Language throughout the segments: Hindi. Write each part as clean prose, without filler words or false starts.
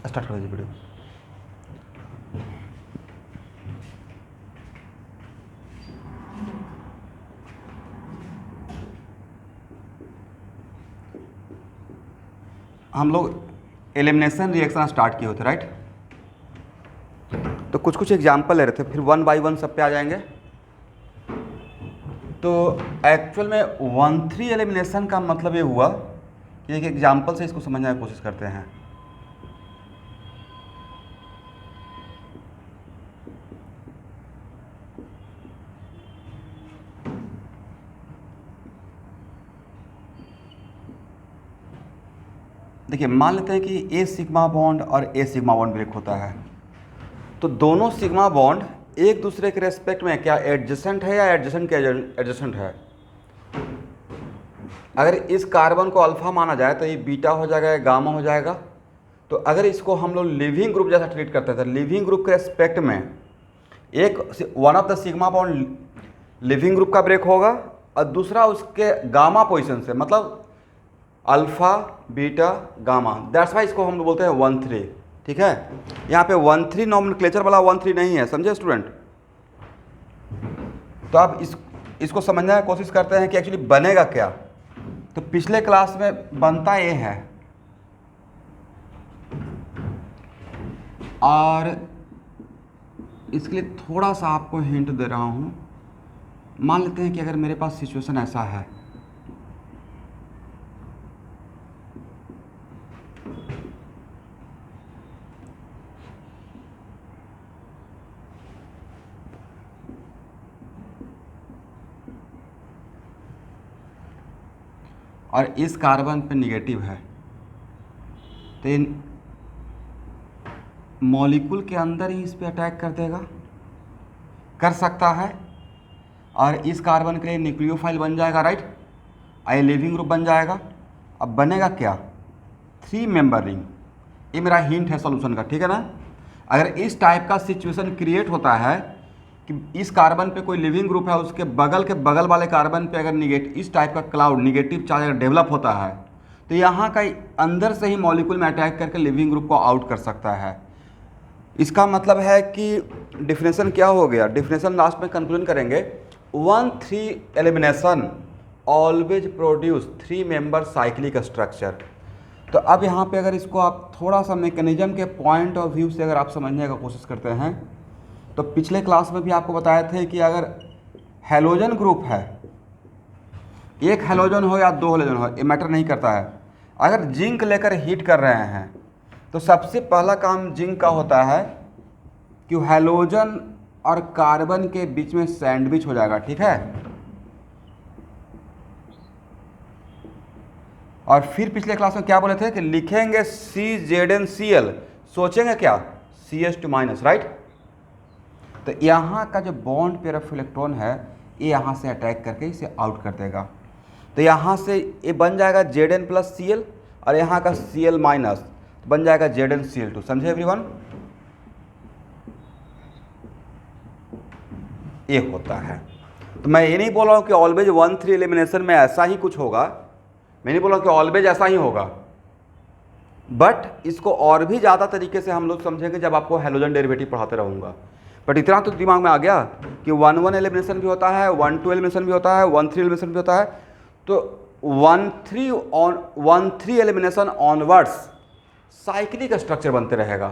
स्टार्ट कर दीजिए वीडियो। हम लोग एलिमिनेशन रिएक्शन स्टार्ट किए होते, राइट। तो कुछ कुछ एग्जाम्पल ले रहे थे, फिर वन बाय वन सब पे आ जाएंगे। तो एक्चुअल में 1-3 एलिमिनेशन का मतलब ये हुआ कि एक एग्जाम्पल से इसको समझने की कोशिश करते हैं। देखिए, मान लेते हैं कि ए सिग्मा बॉन्ड और ए सिग्मा बॉन्ड ब्रेक होता है, तो दोनों सिग्मा बॉन्ड एक दूसरे के रेस्पेक्ट में क्या एडजेसेंट है या एडजेसेंट के एडजेसेंट है। अगर इस कार्बन को अल्फा माना जाए तो ये बीटा हो जाएगा या गामा हो जाएगा। तो अगर इसको हम लोग लिविंग ग्रुप जैसा ट्रीट करते थे, लिविंग ग्रुप के रेस्पेक्ट में एक one of the sigma bond leaving group का ब्रेक होगा और दूसरा उसके गामा पोजीशन से, मतलब alpha beta gamma, that's why इसको हम लोग बोलते हैं 1-3। ठीक है, यहाँ पे 1-3 नॉमेनक्लेचर वाला 1-3 नहीं है, समझे स्टूडेंट। तो आप इसको समझने की कोशिश करते हैं कि एक्चुअली बनेगा क्या। तो पिछले क्लास में बनता ये है, और इसके लिए थोड़ा सा आपको हिंट दे रहा हूँ। मान लेते हैं कि अगर मेरे पास सिचुएशन ऐसा है, और इस कार्बन पे निगेटिव है, तो इन मॉलिक्यूल के अंदर ही इस पे अटैक कर देगा, कर सकता है। और इस कार्बन के लिए न्यूक्लियोफाइल बन जाएगा, राइट, आई लिविंग ग्रुप बन जाएगा। अब बनेगा क्या, 3 मेंबर रिंग। ये मेरा हिंट है सॉल्यूशन का, ठीक है ना। अगर इस टाइप का सिचुएशन क्रिएट होता है कि इस कार्बन पे कोई लिविंग ग्रुप है, उसके बगल वाले कार्बन पे अगर इस टाइप का क्लाउड निगेटिव चार्ज अगर डेवलप होता है, तो यहाँ का अंदर से ही मॉलिक्यूल में अटैक करके लिविंग ग्रुप को आउट कर सकता है। इसका मतलब है कि डिफिनेशन क्या हो गया, डिफिनेशन लास्ट में कंक्लूजन करेंगे। 1-3 elimination always produce 3 member cyclic structure. तो अब यहाँ पे अगर इसको आप थोड़ा सा मैकेनिज्म के पॉइंट ऑफ व्यू से अगर आप समझने का कोशिश करते हैं, तो पिछले क्लास में भी आपको बताए थे कि अगर हैलोजन ग्रुप है, एक हैलोजन हो या 2 हैलोजन हो, ये मैटर नहीं करता है, अगर जिंक लेकर हीट कर रहे हैं तो सबसे पहला काम जिंक का होता है कि हैलोजन और कार्बन के बीच में सैंडविच हो जाएगा, ठीक है। और फिर पिछले क्लास में क्या बोले थे कि लिखेंगे CZnCl, सोचेंगे क्या CH2-, राइट। तो यहाँ का जो बॉन्ड पेयर ऑफ इलेक्ट्रॉन है, ये यहाँ से अटैक करके इसे आउट कर देगा। तो यहाँ से ये बन जाएगा Zn+Cl, और यहाँ का Cl- बन जाएगा ZnCl2। समझे एवरीवन, ये होता है। तो मैं ये नहीं बोल रहा हूँ कि ऑलवेज 1-3 एलिमिनेशन में ऐसा ही कुछ होगा, मैं नहीं बोल रहा हूँ कि ऑलवेज ऐसा ही होगा, बट इसको और भी ज़्यादा तरीके से हम लोग समझेंगे जब आपको हैलोजन डेरिवेटिव पढ़ाते रहूँगा। बट इतना तो दिमाग में आ गया कि 1-1 एलिमिनेशन भी होता है, 1-2 एलिमिनेशन भी होता है, 1-3 एलिमिनेशन भी होता है। तो 1-3 एलिमिनेशन ऑनवर्ड्स साइक्लिक स्ट्रक्चर बनते रहेगा।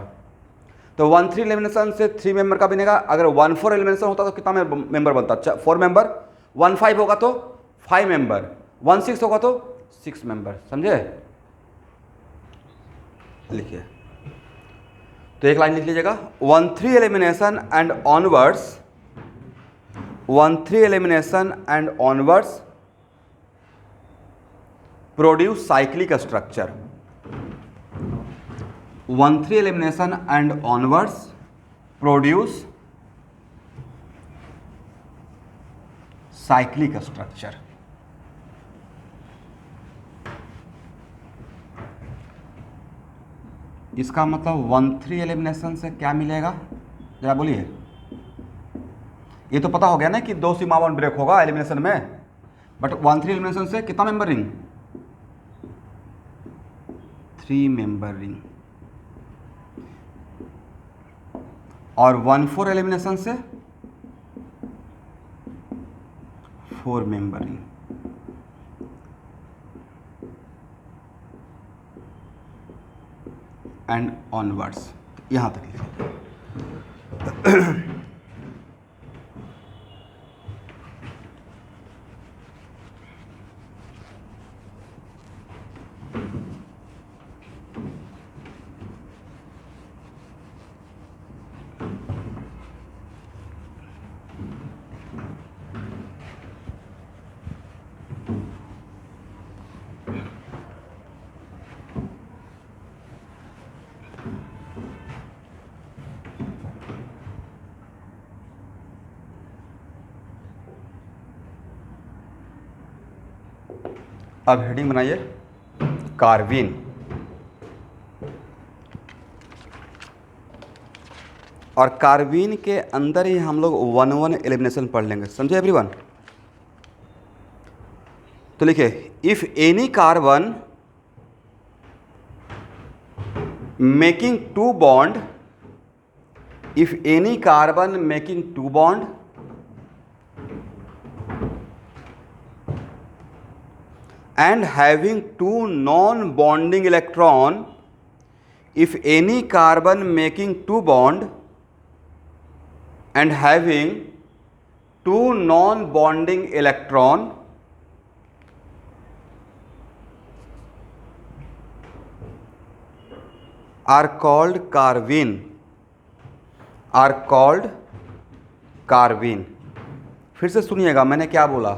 तो 1-3 एलिमिनेशन से 3 मेंबर का बनेगा। अगर 1-4 एलिमिनेशन होता तो कितना मेंबर बनता, 4 मेंबर। 1-5 होगा तो 5 मेंबर, 1-6 होगा तो 6 मेंबर। समझे, लिखिए। तो एक लाइन लिख लीजिएगा, 1-3 elimination and onwards, 1-3 elimination and onwards produce cyclic structure. 1-3 elimination and onwards produce cyclic structure. इसका मतलब 1-3 एलिमिनेशन से क्या मिलेगा, जरा बोलिए। ये तो पता हो गया ना कि 2 सिग्मा बॉन्ड ब्रेक होगा एलिमिनेशन में, बट 1-3 एलिमिनेशन से कितना मेंबर रिंग, 3 मेंबर रिंग। और 1,4 एलिमिनेशन से 4 मेंबर रिंग। एंड ऑनवर्ड्स, यहां तक लिखिए। अब हेडिंग बनाइए कार्बीन। और कार्बीन के अंदर ही हम लोग 1-1 एलिमिनेशन पढ़ लेंगे, समझे एवरीवन। तो लिखिए, if any carbon making 2 bond, if any carbon making 2 bond and having 2 non-bonding electron, if any carbon making 2 bond and having 2 non-bonding electron are called carbene, are called carbene। फिर से सुनिएगा मैंने क्या बोला।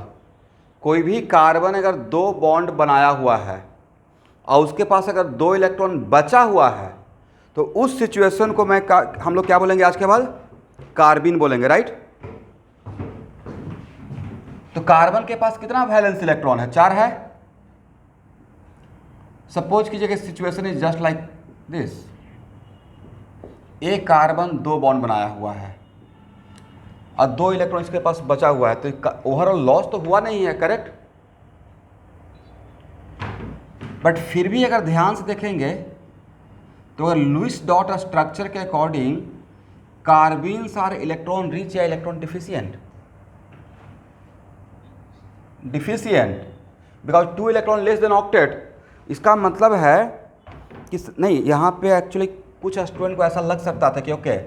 कोई भी कार्बन अगर 2 बॉन्ड बनाया हुआ है और उसके पास अगर 2 इलेक्ट्रॉन बचा हुआ है तो उस सिचुएशन को हम लोग क्या बोलेंगे आज के बाद? कार्बीन बोलेंगे, राइट। तो कार्बन के पास कितना वैलेंस इलेक्ट्रॉन है? 4 है। सपोज कीजिए कि situation is just like this. एक कार्बन 2 बॉन्ड बनाया हुआ है और 2 इलेक्ट्रॉन इसके पास बचा हुआ है, तो ओवरऑल लॉस तो हुआ नहीं है, करेक्ट। बट फिर भी अगर ध्यान से देखेंगे तो अगर लुईस डॉट स्ट्रक्चर के अकॉर्डिंग कार्बीन्स आर इलेक्ट्रॉन रिच या electron deficient? Deficient, because 2 electron less than octet. इसका मतलब है कि नहीं, यहाँ पे एक्चुअली कुछ स्टूडेंट को ऐसा लग सकता था कि ओके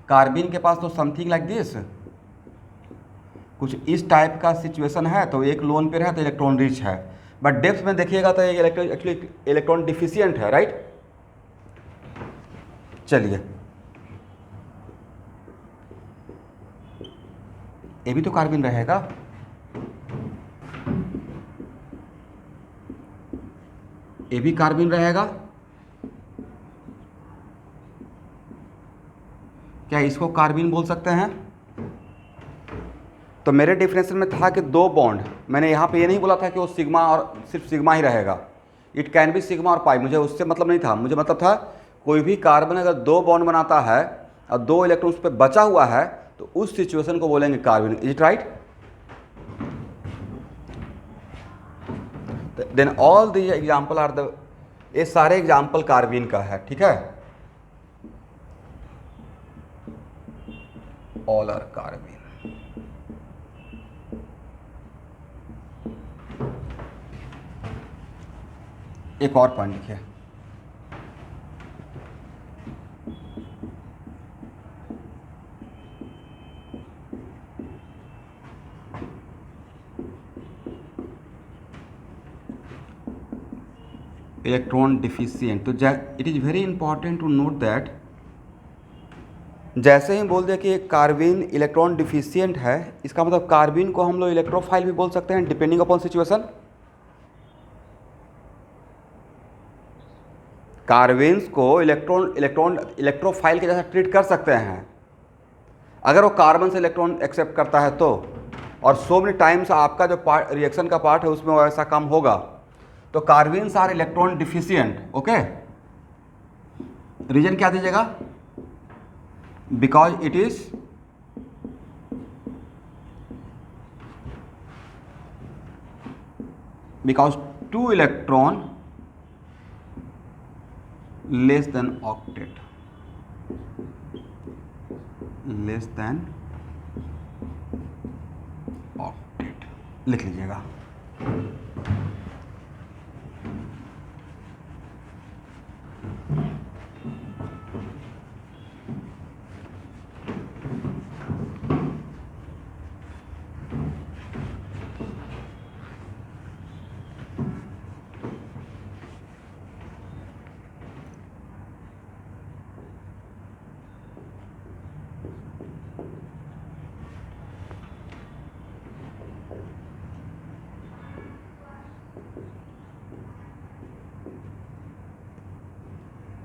कार्बीन के पास तो समथिंग लाइक दिस, कुछ इस टाइप का सिचुएशन है, तो एक लोन पेयर है तो इलेक्ट्रॉन रिच है। बट डेप्थ में देखिएगा तो ये एक्चुअली इलेक्ट्रॉन डिफिशिएंट है, राइट। चलिए, ये भी तो कार्बन रहेगा। ये भी कार्बन रहेगा। क्या इसको कार्बन बोल सकते हैं? तो मेरे डिफिनेशन में था कि 2 बॉन्ड, मैंने यहाँ पे ये नहीं बोला था कि वो सिग्मा और सिर्फ सिग्मा ही रहेगा। इट कैन बी सिग्मा और पाई, मुझे उससे मतलब नहीं था। मुझे मतलब था कोई भी कार्बन अगर 2 बॉन्ड बनाता है और 2 इलेक्ट्रॉन उस पर बचा हुआ है तो उस सिचुएशन को बोलेंगे carbon. Is it right? Then all the example are the, ये सारे एग्जाम्पल कार्बन का है, ठीक है। All are carbon. एक और पॉइंट लिखिए, इलेक्ट्रॉन डिफिशिएंट। तो it is very important to note that जैसे ही बोल दिया कि एक कार्बन इलेक्ट्रॉन डिफिशिएंट है, इसका मतलब कार्बन को हम लोग इलेक्ट्रोफाइल भी बोल सकते हैं, डिपेंडिंग अपॉन सिचुएशन। कार्बन्स को इलेक्ट्रोफाइल के जैसा ट्रीट कर सकते हैं अगर वो कार्बन से इलेक्ट्रॉन एक्सेप्ट करता है तो, और सो मेनी टाइम्स आपका जो पार्ट रिएक्शन का पार्ट है उसमें वैसा काम होगा। तो carbons are electron deficient, okay. Reason क्या दीजिएगा? Because it is because 2 electron less than octet. Less than octet लिख लीजिएगा।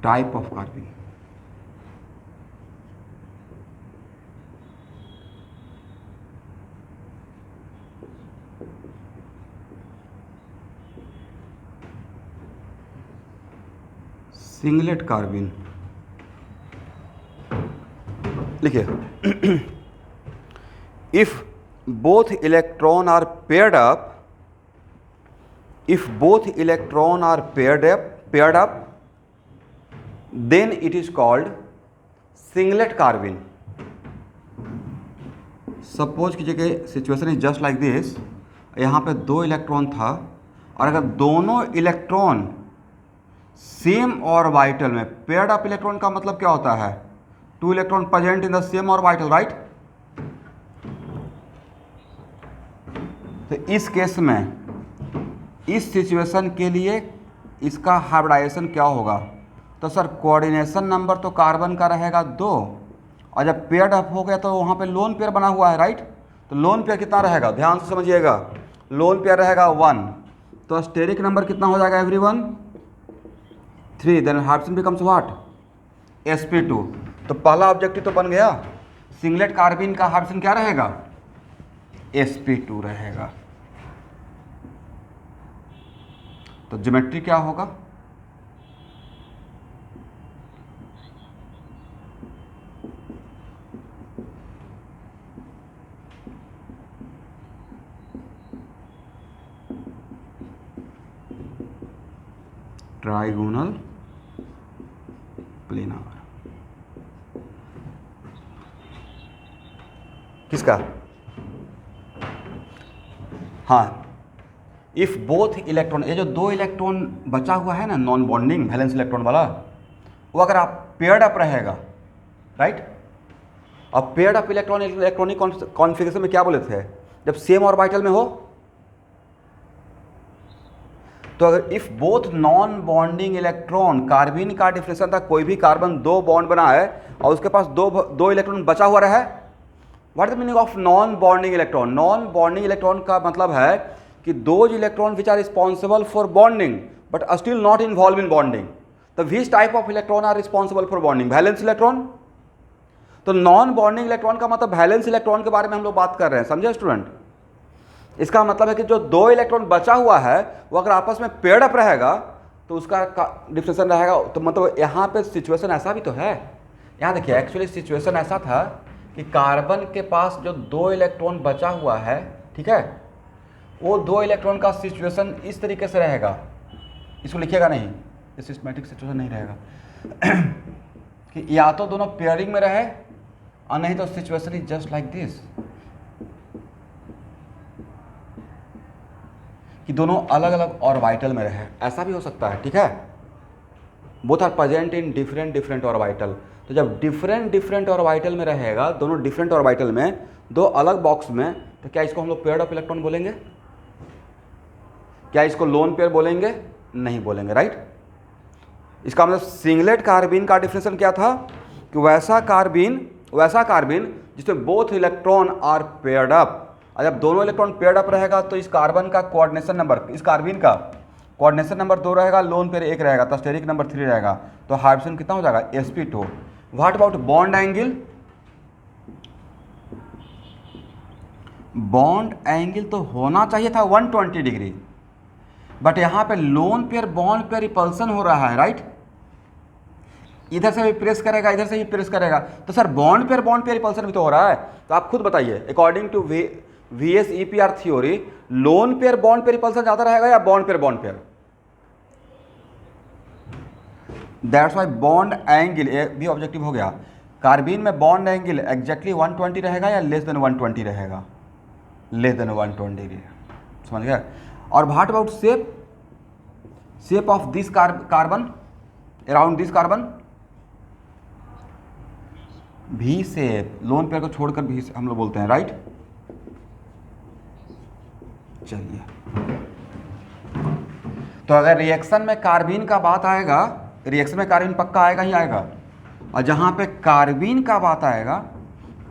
Type of carbon, singlet carbon लिखिए। If both electron are paired up, if both electron are paired up, then it is called singlet carbene. Suppose कीजिए कि situation is just like this, यहाँ पे 2 इलेक्ट्रॉन था और अगर दोनों इलेक्ट्रॉन सेम ऑर्बिटल में, पेयर्ड अप इलेक्ट्रॉन का मतलब क्या होता है? 2 electron present in the same orbital, right? तो इस केस में, इस सिचुएशन के लिए इसका हाइब्रिडाइजेशन क्या होगा? तो सर कोऑर्डिनेशन नंबर तो कार्बन का रहेगा 2, और जब पेयर्ड अप हो गया तो वहाँ पे लोन पेयर बना हुआ है, राइट? तो लोन पेयर कितना रहेगा? ध्यान से समझिएगा, लोन पेयर रहेगा 1, तो स्टेरिक नंबर कितना हो जाएगा everyone? 3, then hydrogen becomes what? sp2। तो पहला ऑब्जेक्टिव तो बन गया, सिंगलेट कार्बन का हाइड्रोजन क्या रहेगा? sp2 रहेगा। तो ज्योमेट्री क्या होगा? Trigonal planar. किसका? हाँ, इफ बोथ इलेक्ट्रॉन, ये जो 2 इलेक्ट्रॉन बचा हुआ है ना नॉन बॉन्डिंग वैलेंस इलेक्ट्रॉन वाला, वो अगर आप पेयर्ड अप रहेगा, राइट? और paired up electron electronic configuration में क्या बोले थे? जब सेम ऑर्बिटल में हो। तो अगर if both non bonding electron, carbon का डिफिनेशन था कोई भी कार्बन 2 बॉन्ड बना है और उसके पास दो इलेक्ट्रॉन बचा हुआ रहा है। What is the meaning of non bonding electron? Non bonding electron का मतलब है कि those electron which are responsible for bonding but still not involve in bonding. तो which type of electron are responsible for bonding? Valence electron. तो नॉन बॉन्डिंग इलेक्ट्रॉन का मतलब वैलेंस इलेक्ट्रॉन के बारे में हम लोग बात कर रहे हैं, समझे स्टूडेंट? इसका मतलब है कि जो 2 इलेक्ट्रॉन बचा हुआ है वो अगर आपस में पेयर्ड अप रहेगा तो उसका डिफिनेशन रहेगा। तो मतलब यहाँ पे सिचुएशन ऐसा भी तो है। यहाँ देखिए, एक्चुअली सिचुएशन ऐसा था कि कार्बन के पास जो 2 इलेक्ट्रॉन बचा हुआ है, ठीक है, वो 2 इलेक्ट्रॉन का सिचुएशन इस तरीके से रहेगा, इसको लिखिएगा नहीं, ये सिस्टमेटिक सिचुएशन नहीं रहेगा कि या तो दोनों पेयरिंग में रहे और नहीं तो situation is just like this, कि दोनों अलग अलग ऑर्बिटल में रहे, ऐसा भी हो सकता है, ठीक है? Both are present in different orbital. तो जब डिफरेंट ऑर्बिटल में रहेगा, दोनों डिफरेंट ऑर्बिटल में, 2 अलग बॉक्स में, तो क्या इसको हम लोग पेयर्ड ऑफ इलेक्ट्रॉन बोलेंगे? क्या इसको लोन पेयर बोलेंगे? नहीं बोलेंगे, राइट? इसका मतलब सिंगलेट कार्बन का डिफिनेशन क्या था कि वैसा कार्बन जिसमें both electron are paired up. और जब दोनों इलेक्ट्रॉन पेयर्ड अप रहेगा तो इस कार्बन का कोऑर्डिनेशन नंबर, इस कार्बन का कोऑर्डिनेशन नंबर 2 रहेगा, लोन पेयर 1 रहेगा, तो स्टेरिक नंबर 3 रहेगा। तो हाइड्रोजन कितना हो जाएगा? sp2। What about bond angle? Bond angle तो होना चाहिए था 120 डिग्री, बट यहाँ पे loan pair bond pair repulsion हो रहा है, राइट? इधर से भी प्रेस करेगा, इधर से भी प्रेस करेगा, तो सर बॉन्ड पेयर रिपल्सन भी तो हो रहा है। तो आप खुद बताइए, according to VSEPR theory, lone pair bond pair repulsion ज्यादा रहेगा या bond pair? That's why bond angle भी ऑब्जेक्टिव हो गया। कार्बीन में बॉन्ड एंगल एग्जैक्टली 120 रहेगा या लेस देन 120 रहेगा? लेस देन 120, समझ गया। और what about shape of this carbon around this carbon? भी शेप, लोन पेयर को छोड़कर भी हम लोग बोलते हैं, राइट। चलिए, तो अगर रिएक्शन में कार्बीन का बात आएगा, रिएक्शन में कार्बीन पक्का आएगा ही आएगा, और जहाँ पे कार्बीन का बात आएगा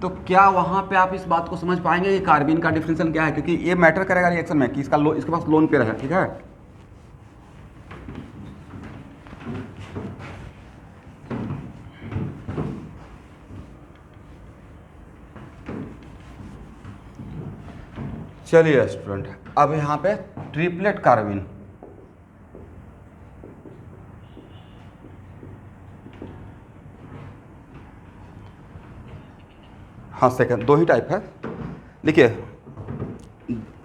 तो क्या वहाँ पे आप इस बात को समझ पाएंगे कि कार्बीन का डिफरेंशियल क्या है, क्योंकि ये मैटर करेगा रिएक्शन में कि इसके पास लोन पेयर है, ठीक है। चलिए स्टूडेंट, अब यहाँ पे ट्रिपलेट कार्बीन, हाँ सेकंड, दो ही टाइप है, लिखिए।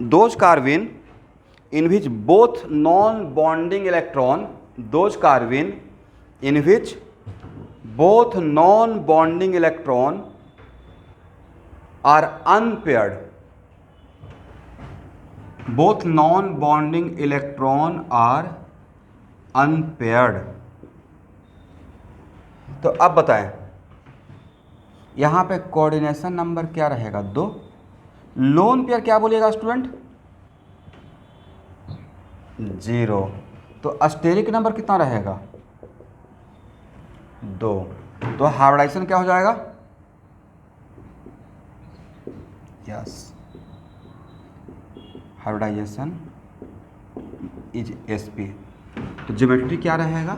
Those carbene in which both non bonding electron, those carbene in which both non bonding electron are unpaired, both non bonding electron are unpaired. तो अब बताएं, यहां पे कोऑर्डिनेशन नंबर क्या रहेगा? 2। लोन पेयर क्या बोलिएगा स्टूडेंट? 0। तो स्टेरिक नंबर कितना रहेगा? 2। तो हाइब्रिडाइजेशन क्या हो जाएगा? Yes, hybridization is sp। तो ज्योमेट्री क्या रहेगा?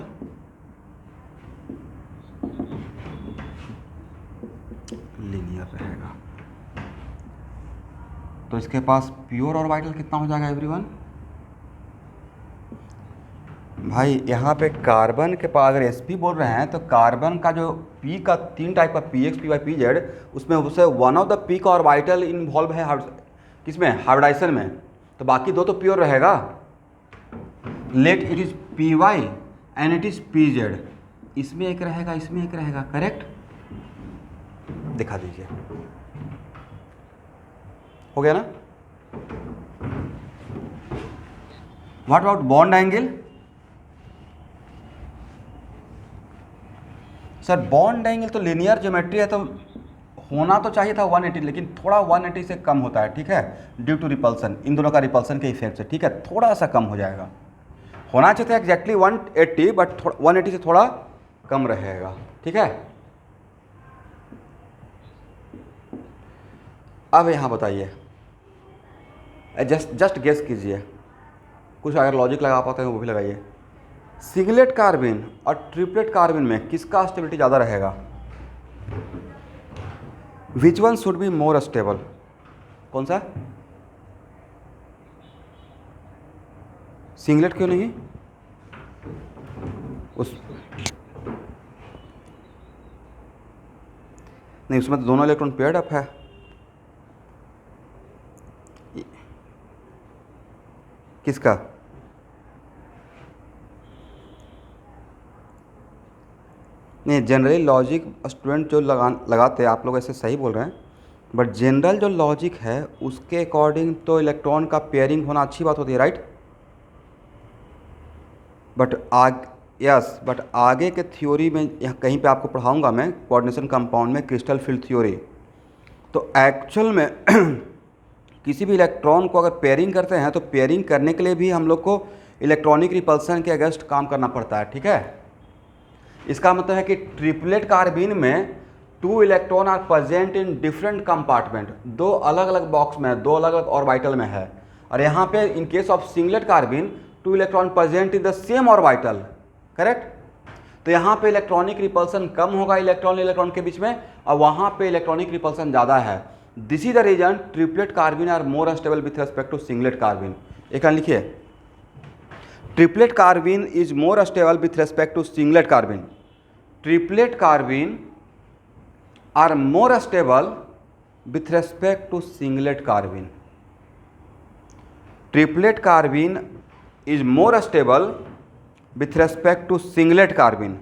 लीनियर रहेगा। तो इसके पास प्योर ऑर्बिटल कितना हो जाएगा एवरीवन? भाई यहाँ पे कार्बन के पास अगर sp बोल रहे हैं तो कार्बन का जो p का 3 टाइप का px, py, pz, उसमें उसे वन ऑफ द p का ऑर्बिटल इन्वॉल्व है किसमें? हाइब्रिडाइजेशन में। तो बाकी 2 तो प्योर रहेगा। Let it is py and it is pz, इसमें एक रहेगा, इसमें एक रहेगा, करेक्ट? दिखा दीजिए, हो गया ना। What about bond angle? Sir bond angle तो लीनियर ज्योमेट्री है, तो होना तो चाहिए था 180, लेकिन थोड़ा 180 से कम होता है, ठीक है, ड्यू टू रिपल्सन, इन दोनों का रिपल्सन के इफेक्ट से, ठीक है, थोड़ा सा कम हो जाएगा। होना चाहिए था एग्जैक्टली 180, बट 180 से थोड़ा कम रहेगा, ठीक है। अब यहाँ बताइए, जस्ट गेस कीजिए, कुछ अगर लॉजिक लगा पाते हैं वो भी लगाइए। सिंगलेट कार्बन और ट्रिपलेट कार्बन में किसका स्टेबिलिटी ज़्यादा रहेगा? Which one should be more stable? कौन सा? सिंगलेट क्यों नहीं? नहीं, उसमें तो दोनों इलेक्ट्रॉन पेयर्ड अप है। किसका? नहीं, जनरली लॉजिक स्टूडेंट जो लगाते हैं, आप लोग ऐसे सही बोल रहे हैं, बट जनरल जो लॉजिक है उसके अकॉर्डिंग तो इलेक्ट्रॉन का पेयरिंग होना अच्छी बात होती है, राइट। बट बट आगे के थ्योरी में यहाँ कहीं पे आपको पढ़ाऊंगा मैं, कोऑर्डिनेशन कंपाउंड में क्रिस्टल फील्ड थ्योरी। तो एक्चुअल में किसी भी इलेक्ट्रॉन को अगर पेयरिंग करते हैं तो पेयरिंग करने के लिए भी हम लोग को इलेक्ट्रॉनिक रिपल्सन के अगेंस्ट काम करना पड़ता है, ठीक है। इसका मतलब है कि ट्रिपलेट कार्बीन में 2 electron are present in different compartment, 2 अलग अलग बॉक्स में, 2 अलग अलग ऑर्बिटल में है। और यहाँ पे इन case of singlet carbene 2 electron present in the same orbital, correct. तो यहाँ पे इलेक्ट्रॉनिक रिपल्सन कम होगा इलेक्ट्रॉन के बीच में, और वहाँ पे इलेक्ट्रॉनिक रिपल्सन ज़्यादा है। This is the reason triplet carbene are more unstable with respect to singlet carbene. एक लिखिए, triplet carbene is more unstable with respect to singlet carbene. Triplet carbene are more unstable with respect to singlet carbene. Triplet carbene is more stable with respect to singlet carbene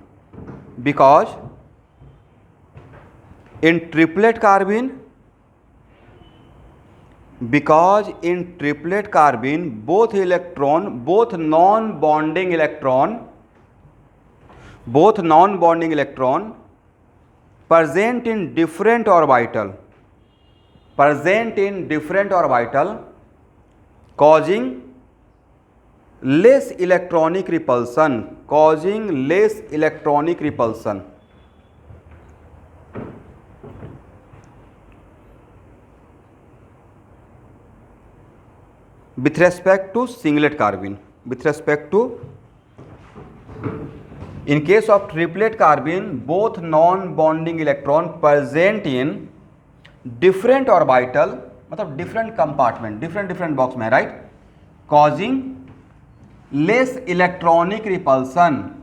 because in triplet carbene, because in triplet carbene both non-bonding electron present in different orbital causing less electronic repulsion, with respect to singlet carbene. In case of triplet carbene, both non-bonding electron present in different orbital, मतलब different compartment, different box में, right, causing less electronic repulsion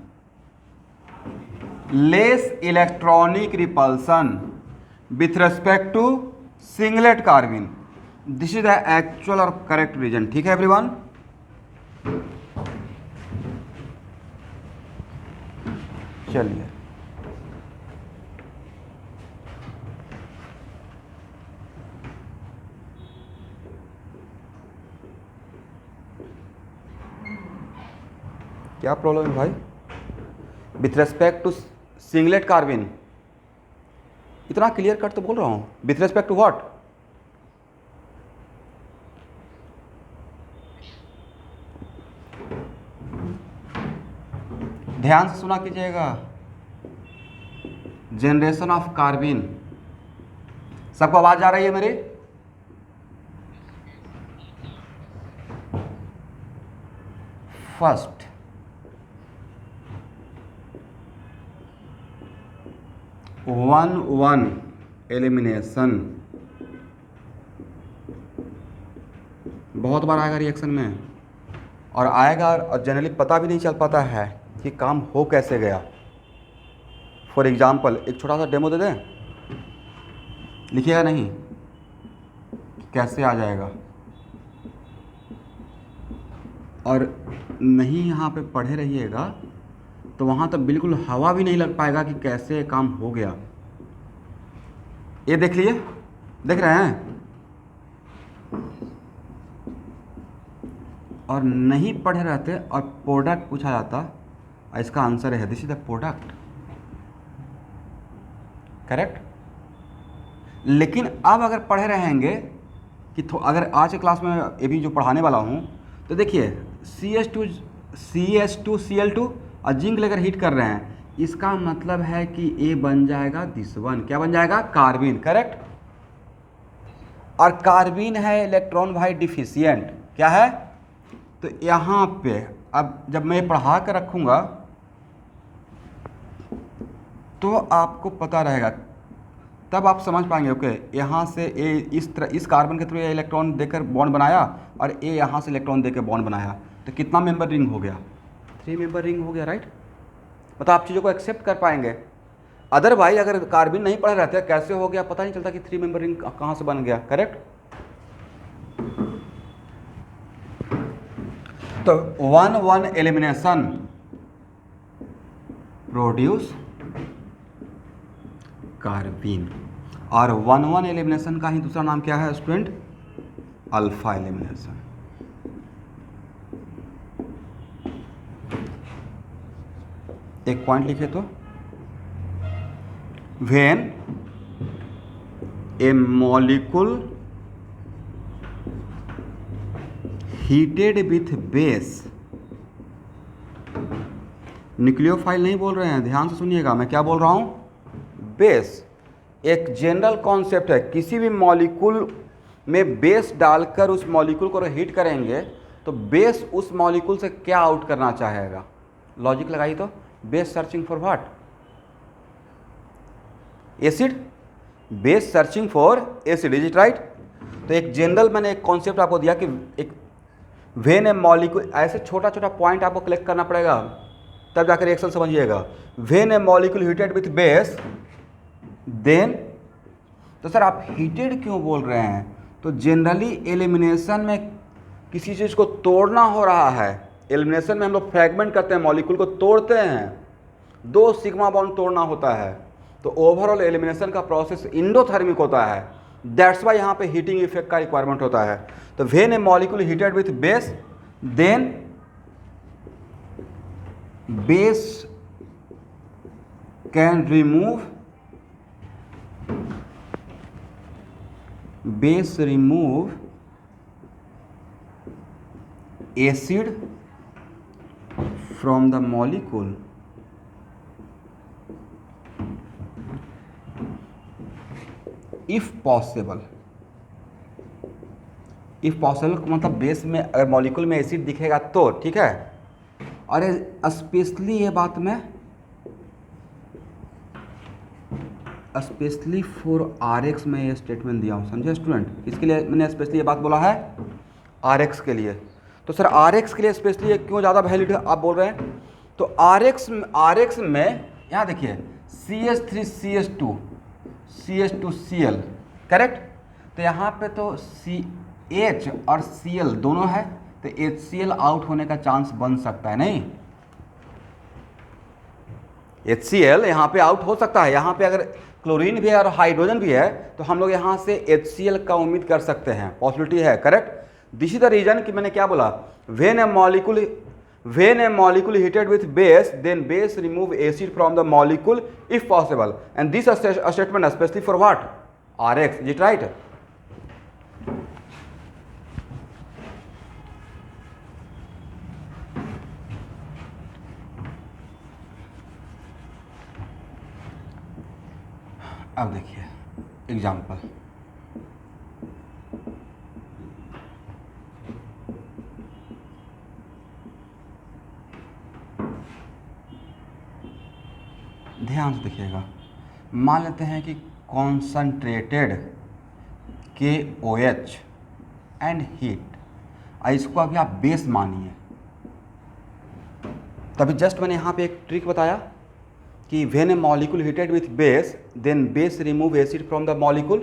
with respect to singlet carbene. This is the actual or correct reason. ठीक है एवरीवन? चलिए, क्या प्रॉब्लम है भाई? With respect to singlet carbene, इतना क्लियर कट तो बोल रहा हूं. With respect to what? ध्यान से सुना कीजिएगा. Generation of carbene. सबको आवाज आ रही है मेरी? फर्स्ट, वन एलिमिनेशन बहुत बार आएगा रिएक्शन में, और आएगा और जनरली पता भी नहीं चल पाता है कि काम हो कैसे गया. फॉर एग्जाम्पल एक छोटा सा डेमो दे दें, लिखिएगा नहीं कैसे आ जाएगा, और नहीं यहाँ पे पढ़े रहिएगा तो वहाँ तो बिल्कुल हवा भी नहीं लग पाएगा कि कैसे काम हो गया. ये देख लिए, देख रहे हैं, और नहीं पढ़े रहते और प्रोडक्ट पूछा जाता, इसका आंसर है this is the product. Correct. लेकिन अब अगर पढ़े रहेंगे कि अगर आज के क्लास में ये भी जो पढ़ाने वाला हूँ, तो देखिए CS2Cl2 और जिंक लेकर हीट कर रहे हैं, इसका मतलब है कि ए बन जाएगा दिस वन. क्या बन जाएगा? कार्बिन. करेक्ट. और कार्बिन है इलेक्ट्रॉन भाई डिफिशिएंट. क्या है? तो यहाँ पे अब जब मैं पढ़ा कर रखूँगा तो आपको पता रहेगा, तब आप समझ पाएंगे. ओके, यहाँ से ए इस तरह इस कार्बन के थ्रू ये इलेक्ट्रॉन देकर बॉन्ड बनाया और ए यहाँ से इलेक्ट्रॉन देकर बॉन्ड बनाया, तो कितना मेंबर रिंग हो गया? 3 मेंबर रिंग हो गया. राइट. मतलब आप चीज़ों को एक्सेप्ट कर पाएंगे. अदरवाइज अगर कार्बिन नहीं पढ़े रहते कैसे हो गया पता नहीं चलता कि 3 मेंबर रिंग कहाँ से बन गया. करेक्ट. तो 1 एलिमिनेशन प्रोड्यूस कार्बिन, और 1 एलिमिनेशन का ही दूसरा नाम क्या है स्टूडेंट? Alpha elimination. एक पॉइंट लिखे तो, when a molecule heated with base, nucleophile नहीं बोल रहे हैं, ध्यान से सुनिएगा मैं क्या बोल रहा हूं. बेस एक जनरल कॉन्सेप्ट है. किसी भी मॉलिक्यूल में बेस डालकर उस मॉलिक्यूल को हीट करेंगे तो बेस उस मॉलिक्यूल से क्या आउट करना चाहेगा? लॉजिक लगाइए तो. Base searching for what? Acid. Base searching for acid. Is it right? तो एक जनरल मैंने एक कॉन्सेप्ट आपको दिया कि एक व्हेन ए मॉलिक्यूल, ऐसे छोटा छोटा पॉइंट आपको कलेक्ट करना पड़ेगा तब जाकर रिएक्शन समझिएगा. When a molecule heated with base then, तो सर आप हीटेड क्यों बोल रहे हैं? तो जनरली एलिमिनेशन में किसी चीज़ को तोड़ना हो रहा है. एलिमिनेशन में हम लोग फ्रैगमेंट करते हैं, मॉलिक्यूल को तोड़ते हैं, 2 सिग्मा बॉन्ड तोड़ना होता है. तो ओवरऑल एलिमिनेशन का प्रोसेस इंडोथर्मिक होता है, दैट्स वाई यहाँ पे हीटिंग इफेक्ट का रिक्वायरमेंट होता है। तो when a molecule heated with base then base can remove acid from the molecule if possible मतलब बेस में अगर मॉलिक्यूल में एसिड दिखेगा तो, ठीक है। और स्पेशली ये बात मैं स्पेशली फॉर RX में ये स्टेटमेंट दिया हूँ, समझे स्टूडेंट। इसके लिए मैंने स्पेशली ये बात बोला है RX के लिए। तो सर RX के लिए स्पेशली ये क्यों ज़्यादा वैलिड है आप बोल रहे हैं? तो RX में यहाँ देखिए CH3CH2CH2Cl, करेक्ट। तो यहाँ पे तो CH और Cl दोनों है, तो HCl आउट होने का चांस बन सकता है, नहीं? HCl यहाँ पे आउट हो सकता है। यहाँ पे अगर क्लोरीन भी है और हाइड्रोजन भी है तो हम लोग यहाँ से HCl का उम्मीद कर सकते हैं, पॉसिबिलिटी है, correct. This is the reason कि मैंने क्या बोला, when a molecule heated with base then base remove acid from the molecule if possible, and this statement specially for what? RX, is it right? अब देखिए एग्जाम्पल, ध्यान से देखिएगा। मान लेते हैं कि कॉन्सनट्रेटेड KOH एंड हीट, इसको अभी आप बेस मानिए। तभी जस्ट मैंने यहाँ पे एक ट्रिक बताया कि when a molecule heated with base then base remove acid from the molecule.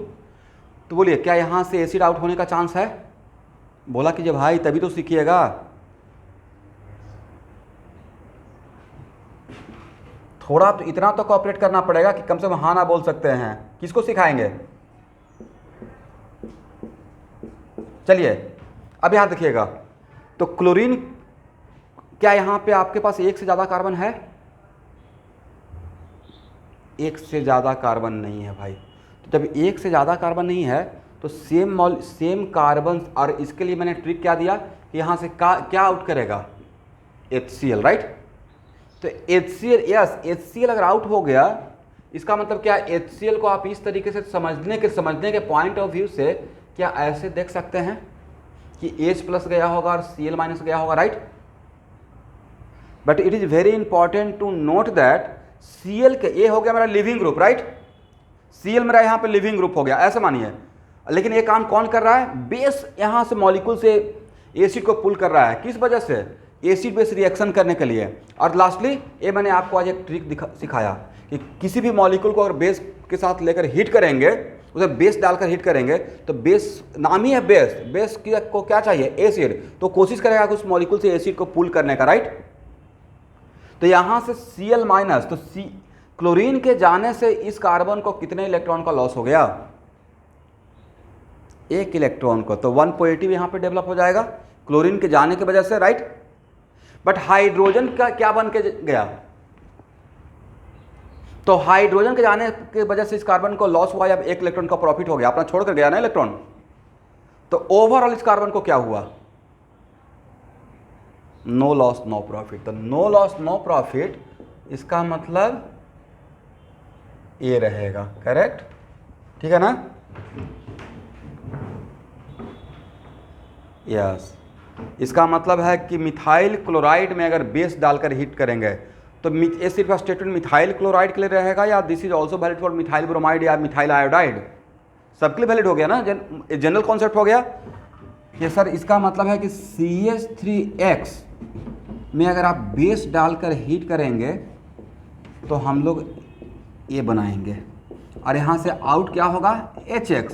तो बोलिए क्या यहाँ से एसिड आउट होने का चांस है? बोला कीजिए भाई, तभी तो सीखिएगा। थोड़ा तो इतना तो कोऑपरेट करना पड़ेगा कि कम से कम हाँ ना बोल सकते हैं। किसको सिखाएंगे? चलिए अब यहाँ देखिएगा, तो क्लोरीन, क्या यहाँ पे आपके पास एक से ज़्यादा कार्बन है? एक से ज़्यादा कार्बन नहीं है भाई। तो जब एक से ज़्यादा कार्बन नहीं है तो सेम कार्बन, और इसके लिए मैंने ट्रिक क्या दिया कि यहाँ से क्या आउट करेगा? HCl, right. तो HCl, यस, HCl अगर आउट हो गया, इसका मतलब क्या? HCl को आप इस तरीके से समझने के पॉइंट ऑफ व्यू से क्या ऐसे देख सकते हैं कि H प्लस गया होगा और Cl माइनस गया होगा, right. But it is very important to note that Cl के, ये हो गया मेरा लिविंग ग्रुप, राइट। Cl मेरा यहाँ पे लिविंग ग्रुप हो गया, ऐसा मानिए। लेकिन ये काम कौन कर रहा है? बेस यहाँ से मॉलिक्यूल से एसिड को पुल कर रहा है। किस वजह से? एसिड बेस रिएक्शन करने के लिए। और लास्टली ये मैंने आपको आज एक ट्रिक सिखाया कि किसी भी मॉलिक्यूल को अगर बेस के साथ लेकर हीट करेंगे, उसे बेस डालकर हीट करेंगे, तो बेस, नाम ही है बेस, बेस को क्या चाहिए? एसिड। तो कोशिश करेगा कि उस मॉलिक्यूल से एसिड को पुल करने का, राइट। तो यहाँ से Cl माइनस, तो क्लोरीन के जाने से इस कार्बन को कितने इलेक्ट्रॉन का लॉस हो गया? एक इलेक्ट्रॉन को। तो 1 पॉजिटिव यहाँ पे डेवलप हो जाएगा क्लोरीन के जाने की वजह से, राइट। बट हाइड्रोजन का क्या बन के गया? तो हाइड्रोजन के जाने की वजह से इस कार्बन को लॉस हुआ, या एक इलेक्ट्रॉन का प्रॉफिट हो गया, अपना छोड़ कर गया ना इलेक्ट्रॉन। तो ओवरऑल इस कार्बन को क्या हुआ? No loss no profit. तो नो लॉस नो प्रॉफिट, इसका मतलब ये रहेगा, करेक्ट, ठीक है ना? यस, इसका मतलब है कि मिथाइल क्लोराइड में अगर बेस डालकर हीट करेंगे तो ये सिर्फ स्टेटमेंट मिथाइल क्लोराइड के लिए रहेगा, या this is also valid for methyl bromide या मिथाइल आयोडाइड? सबके लिए वैलिड हो गया ना, जनरल कॉन्सेप्ट हो गया कि सर इसका मतलब है कि CH3X में अगर आप बेस डालकर हीट करेंगे तो हम लोग ये बनाएंगे, और यहाँ से आउट क्या होगा? HX।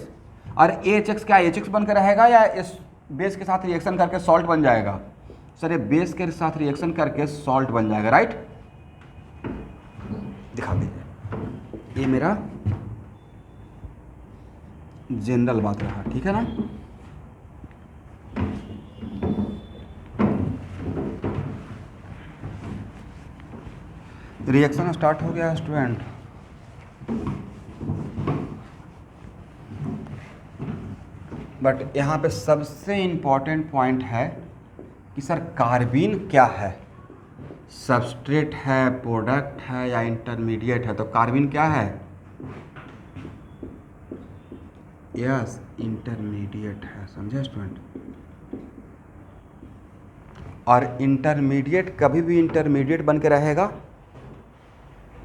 और HX क्या HX बनकर रहेगा, या इस बेस के साथ रिएक्शन करके सॉल्ट बन जाएगा? सर ये बेस के साथ रिएक्शन करके सॉल्ट बन जाएगा, राइट। दिखा दीजिए। ये मेरा जनरल बात रहा, ठीक है ना। रिएक्शन स्टार्ट हो गया स्टूडेंट। बट यहाँ पे सबसे इम्पॉर्टेंट पॉइंट है कि सर कार्बीन क्या है, सबस्ट्रेट है, प्रोडक्ट है या इंटरमीडिएट है। तो कार्बीन क्या है, यस इंटरमीडिएट है, समझे स्टूडेंट। और इंटरमीडिएट कभी भी इंटरमीडिएट बन के रहेगा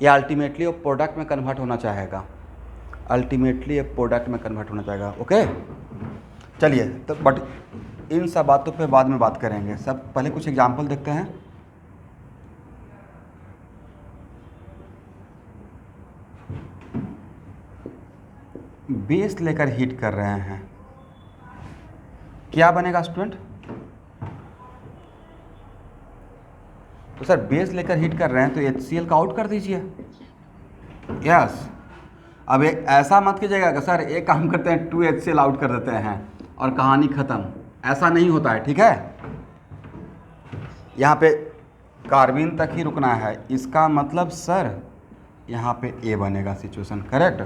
या अल्टीमेटली वो प्रोडक्ट में कन्वर्ट होना चाहेगा, अल्टीमेटली ये प्रोडक्ट में कन्वर्ट होना चाहेगा। ओके चलिए, तो बट इन सब बातों पे बाद में बात करेंगे। सब पहले कुछ एग्जांपल देखते हैं। बेस लेकर हीट कर रहे हैं, क्या बनेगा स्टूडेंट। तो सर बेस लेकर हीट कर रहे हैं तो HCl का आउट कर दीजिए, यस। अब ऐसा मत कीजिएगा कि सर एक काम करते हैं 2HCl आउट कर देते हैं और कहानी ख़त्म, ऐसा नहीं होता है, ठीक है। यहाँ पे कार्बीन तक ही रुकना है, इसका मतलब सर यहाँ पे A बनेगा सिचुएशन, करेक्ट।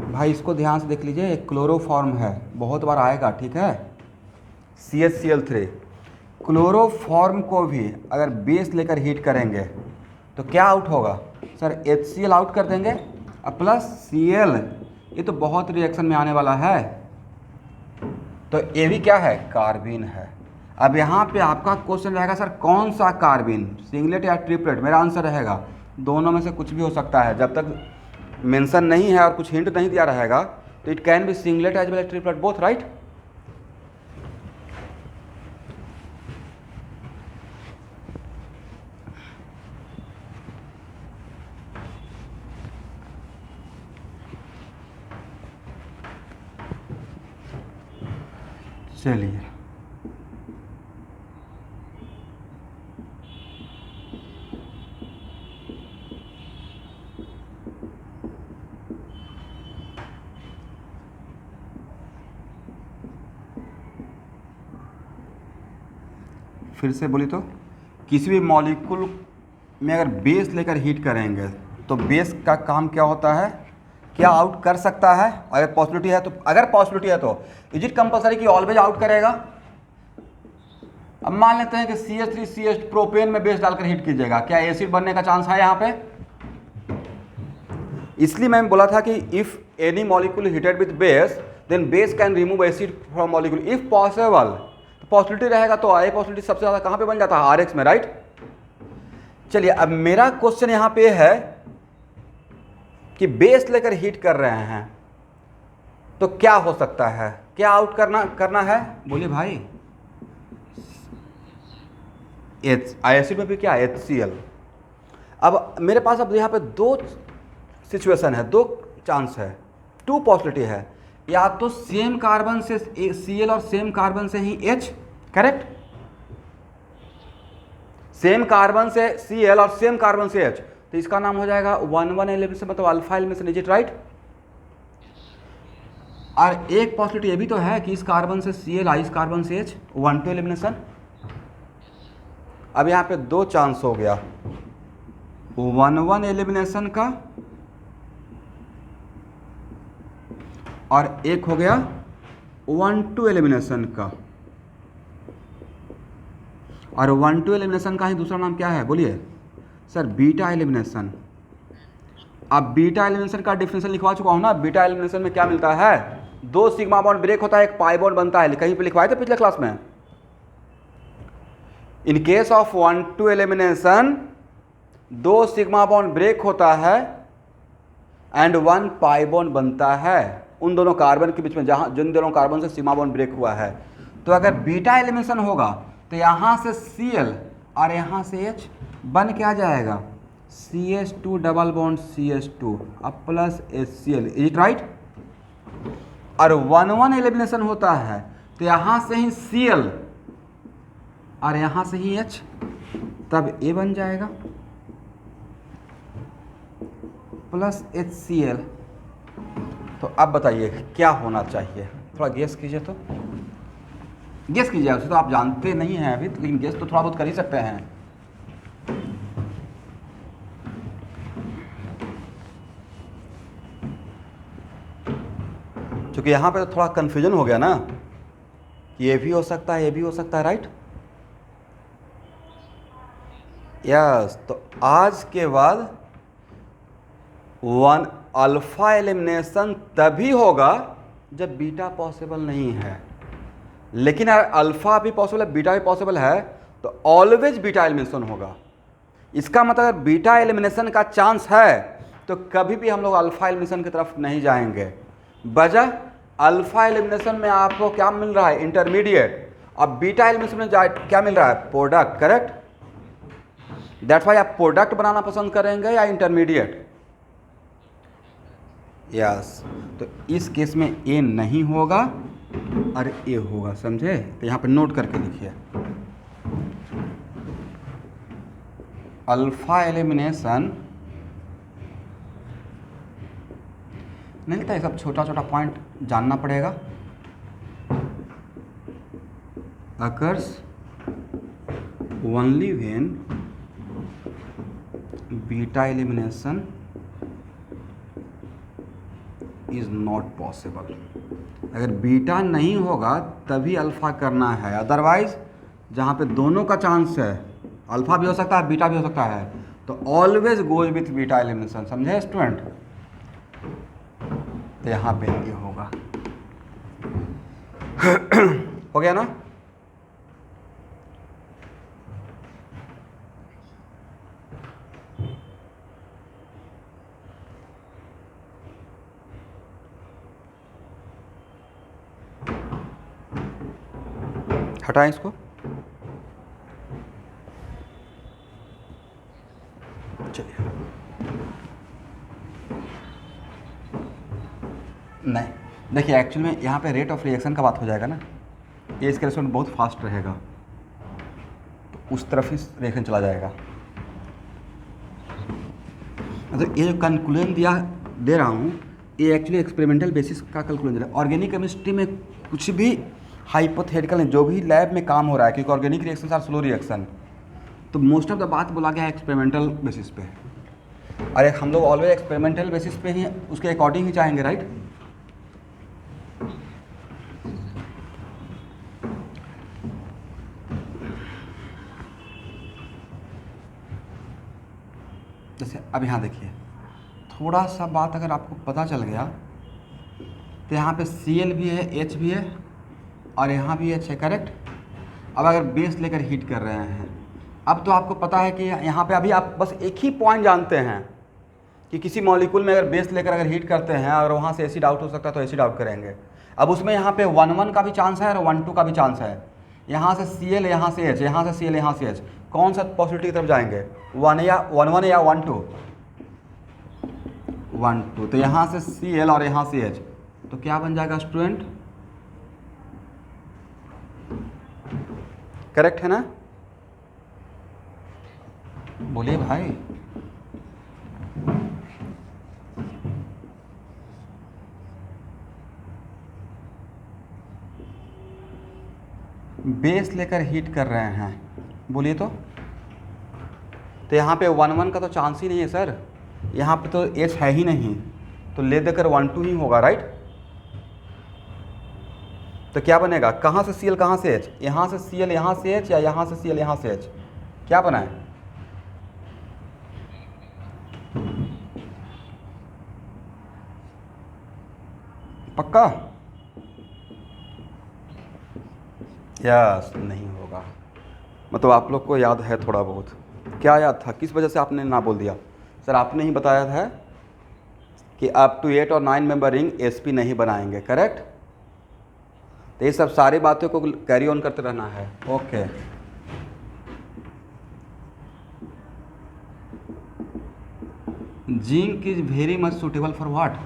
भाई इसको ध्यान से देख लीजिए, एक क्लोरोफॉर्म है, बहुत बार आएगा, ठीक है। CHCl3 क्लोरोफॉर्म को भी अगर बेस लेकर हीट करेंगे तो क्या आउट होगा सर, HCl आउट कर देंगे और प्लस Cl, ये तो बहुत रिएक्शन में आने वाला है। तो ये भी क्या है, कार्बीन है। अब यहाँ पे आपका क्वेश्चन रहेगा सर कौन सा कार्बीन, सिंगलेट या ट्रिपलेट। मेरा आंसर रहेगा दोनों में से कुछ भी हो सकता है, जब तक मेंशन नहीं है और कुछ हिंट नहीं दिया रहेगा तो it can be singlet as well as triplet both, right. चलिए फिर से बोली तो किसी भी मॉलिक्यूल में अगर बेस लेकर हीट करेंगे तो बेस का काम क्या होता है, क्या आउट कर सकता है। अगर पॉसिबिलिटी है तो, अगर पॉसिबिलिटी है तो इज इट कंपलसरी कि ऑलवेज आउट करेगा। अब मान लेते हैं कि CH3CH प्रोपेन में बेस डालकर हीट कीजिएगा, क्या एसिड बनने का चांस है यहाँ पे। इसलिए मैंने बोला था कि if any molecule heated with base then base can remove acid from molecule if possible. तो पॉसिबिलिटी रहेगा तो आई पॉसिबिलिटी सबसे ज़्यादा कहाँ पे बन जाता है, RX में, राइट। चलिए अब मेरा क्वेश्चन यहाँ पे है कि बेस लेकर हीट कर रहे हैं तो क्या हो सकता है, क्या आउट करना है, बोलिए भाई। एसिड में भी क्या, HCl। अब मेरे पास अब यहाँ पे दो सिचुएशन है, दो चांस है, टू पॉसिबिलिटी है। या तो सेम कार्बन से Cl और सेम कार्बन से ही H, करेक्ट। सेम कार्बन से Cl और सेम कार्बन से H, तो इसका नाम हो जाएगा 1,1 एलिमिनेशन, मतलब alpha elimination, is it right. और एक पॉसिबिलिटी ये भी तो है कि इस कार्बन से Cl, इस कार्बन से H, 1,2 एलिमिनेशन। अब यहाँ पे दो चांस हो गया, 1,1 एलिमिनेशन का और एक हो गया 1,2 एलिमिनेशन का। और 1,2 एलिमिनेशन का ही दूसरा नाम क्या है, बोलिए सर, बीटा एलिमिनेशन। अब बीटा एलिमिनेशन का डिफिनेशन लिखवा चुका हूं ना। बीटा एलिमिनेशन में क्या मिलता है, 2 सिग्मा बॉन्ड ब्रेक होता है, एक पाई बॉन्ड बनता है, कहीं पे लिखवाए थे पिछले क्लास में। In case of 1,2 elimination 2 sigma bond break होता है एंड 1 पाई बॉन्ड बनता है उन दोनों कार्बन के बीच में, जहां जिन दोनों कार्बन से सिग्मा बॉन्ड ब्रेक हुआ है। तो अगर बीटा एलिमिनेशन होगा तो यहाँ से Cl और यहाँ से H बन क्या जाएगा, CH2 डबल बॉन्ड CH2 अब plus HCl, is it right. और 1,1 एलिमिनेशन होता है तो यहाँ से ही Cl और यहाँ से ही H, तब ए बन जाएगा प्लस HCl। तो अब बताइए क्या होना चाहिए, थोड़ा गेस कीजिए। तो गेस कीजिए, उसे तो आप जानते नहीं हैं अभी, लेकिन गेस तो थोड़ा बहुत कर ही सकते हैं। क्योंकि यहाँ पे तो थोड़ा कन्फ्यूजन हो गया ना, ये भी हो सकता है, ये भी हो सकता है, राइट? यस। तो आज के बाद वन अल्फा एलिमिनेशन तभी होगा जब बीटा पॉसिबल नहीं है। लेकिन अगर अल्फा भी पॉसिबल है, बीटा भी पॉसिबल है, तो ऑलवेज बीटा एलिमिनेशन होगा। इसका मतलब बीटा एलिमिनेशन का चांस है तो कभी भी हम लोग अल्फा एलिमिनेशन की तरफ नहीं जाएंगे। वजह, अल्फा एलिमिनेशन में आपको क्या मिल रहा है, इंटरमीडिएट। अब बीटा एलिमिनेशन में क्या मिल रहा है, प्रोडक्ट। करेक्ट? दैट्स वाई आप प्रोडक्ट बनाना पसंद करेंगे या इंटरमीडिएट। यस। तो इस केस में ए नहीं होगा और ए होगा, समझे? तो यहाँ पे नोट करके लिखिए, अल्फा एलिमिनेशन नहीं लगता, ये सब छोटा छोटा पॉइंट जानना पड़ेगा। Occurs only when beta elimination is not possible. अगर बीटा नहीं होगा तभी अल्फा करना है, अदरवाइज जहाँ पे दोनों का चांस है, अल्फा भी हो सकता है, बीटा भी हो सकता है, तो always goes with beta elimination. समझे स्टूडेंट? तो यहाँ पे ये होगा। हो गया ना? हटाएं इसको। चलिए, नहीं देखिए, एक्चुअल में यहाँ पे रेट ऑफ रिएक्शन का बात हो जाएगा ना, ये इसका रिस्पॉन्स बहुत फास्ट रहेगा, तो उस तरफ ही रिएक्शन चला जाएगा। मतलब ये जो कंक्लूजन दे रहा हूँ, ये एक्चुअली एक्सपेरिमेंटल बेसिस का कंक्लूजन दे रहा है। ऑर्गेनिक केमिस्ट्री में कुछ भी हाइपोथेटिकल है, जो भी लैब में काम हो रहा है, क्योंकि organic reaction are slow reaction, तो मोस्ट ऑफ द बात बोला गया है एक्सपेरिमेंटल बेसिस पे। अरे हम लोग ऑलवेज एक्सपेरिमेंटल बेसिस पे ही उसके अकॉर्डिंग ही चाहेंगे, राइट? जैसे अब यहाँ देखिए, थोड़ा सा बात अगर आपको पता चल गया, तो यहाँ पे Cl भी है, H भी है, और यहाँ भी H है। करेक्ट? अब अगर बेस लेकर हीट कर रहे हैं, अब तो आपको पता है कि यहाँ पे अभी आप बस एक ही पॉइंट जानते हैं कि किसी मॉलिक्यूल में अगर बेस लेकर अगर हीट करते हैं और वहाँ से एसिड आउट हो सकता है तो एसिड आउट करेंगे। अब उसमें यहाँ पे 1,1 का भी चांस है और 1,2 का भी चांस है। यहाँ से Cl, यहाँ से H, यहाँ से Cl, यहाँ से H, कौन सा पॉसिबिलिटी की तरफ जाएंगे, 1 या 1,1 या 1,2? 1,2। तो यहाँ से Cl और यहाँ से H, तो क्या बन जाएगा स्टूडेंट? करेक्ट है ना? बोलिए भाई। बेस लेकर हीट कर रहे हैं, बोलिए तो यहाँ पे 1,1 का तो चांस ही नहीं है सर, यहाँ पे तो H है ही नहीं, तो ले देकर 1,2 ही होगा, राइट? तो क्या बनेगा, कहाँ से Cl कहाँ से H, यहाँ से Cl यहाँ से H या यहाँ से Cl यहाँ से H, क्या बना है? पक्का? यस, नहीं होगा। मतलब आप लोग को याद है थोड़ा बहुत? क्या याद था, किस वजह से आपने ना बोल दिया? सर आपने ही बताया था कि अप टू 8 और 9 मेंबर रिंग sp नहीं बनाएंगे। करेक्ट? तो ये सब सारी बातों को कैरी ऑन करते रहना है। Okay. Zinc is very much suitable for what?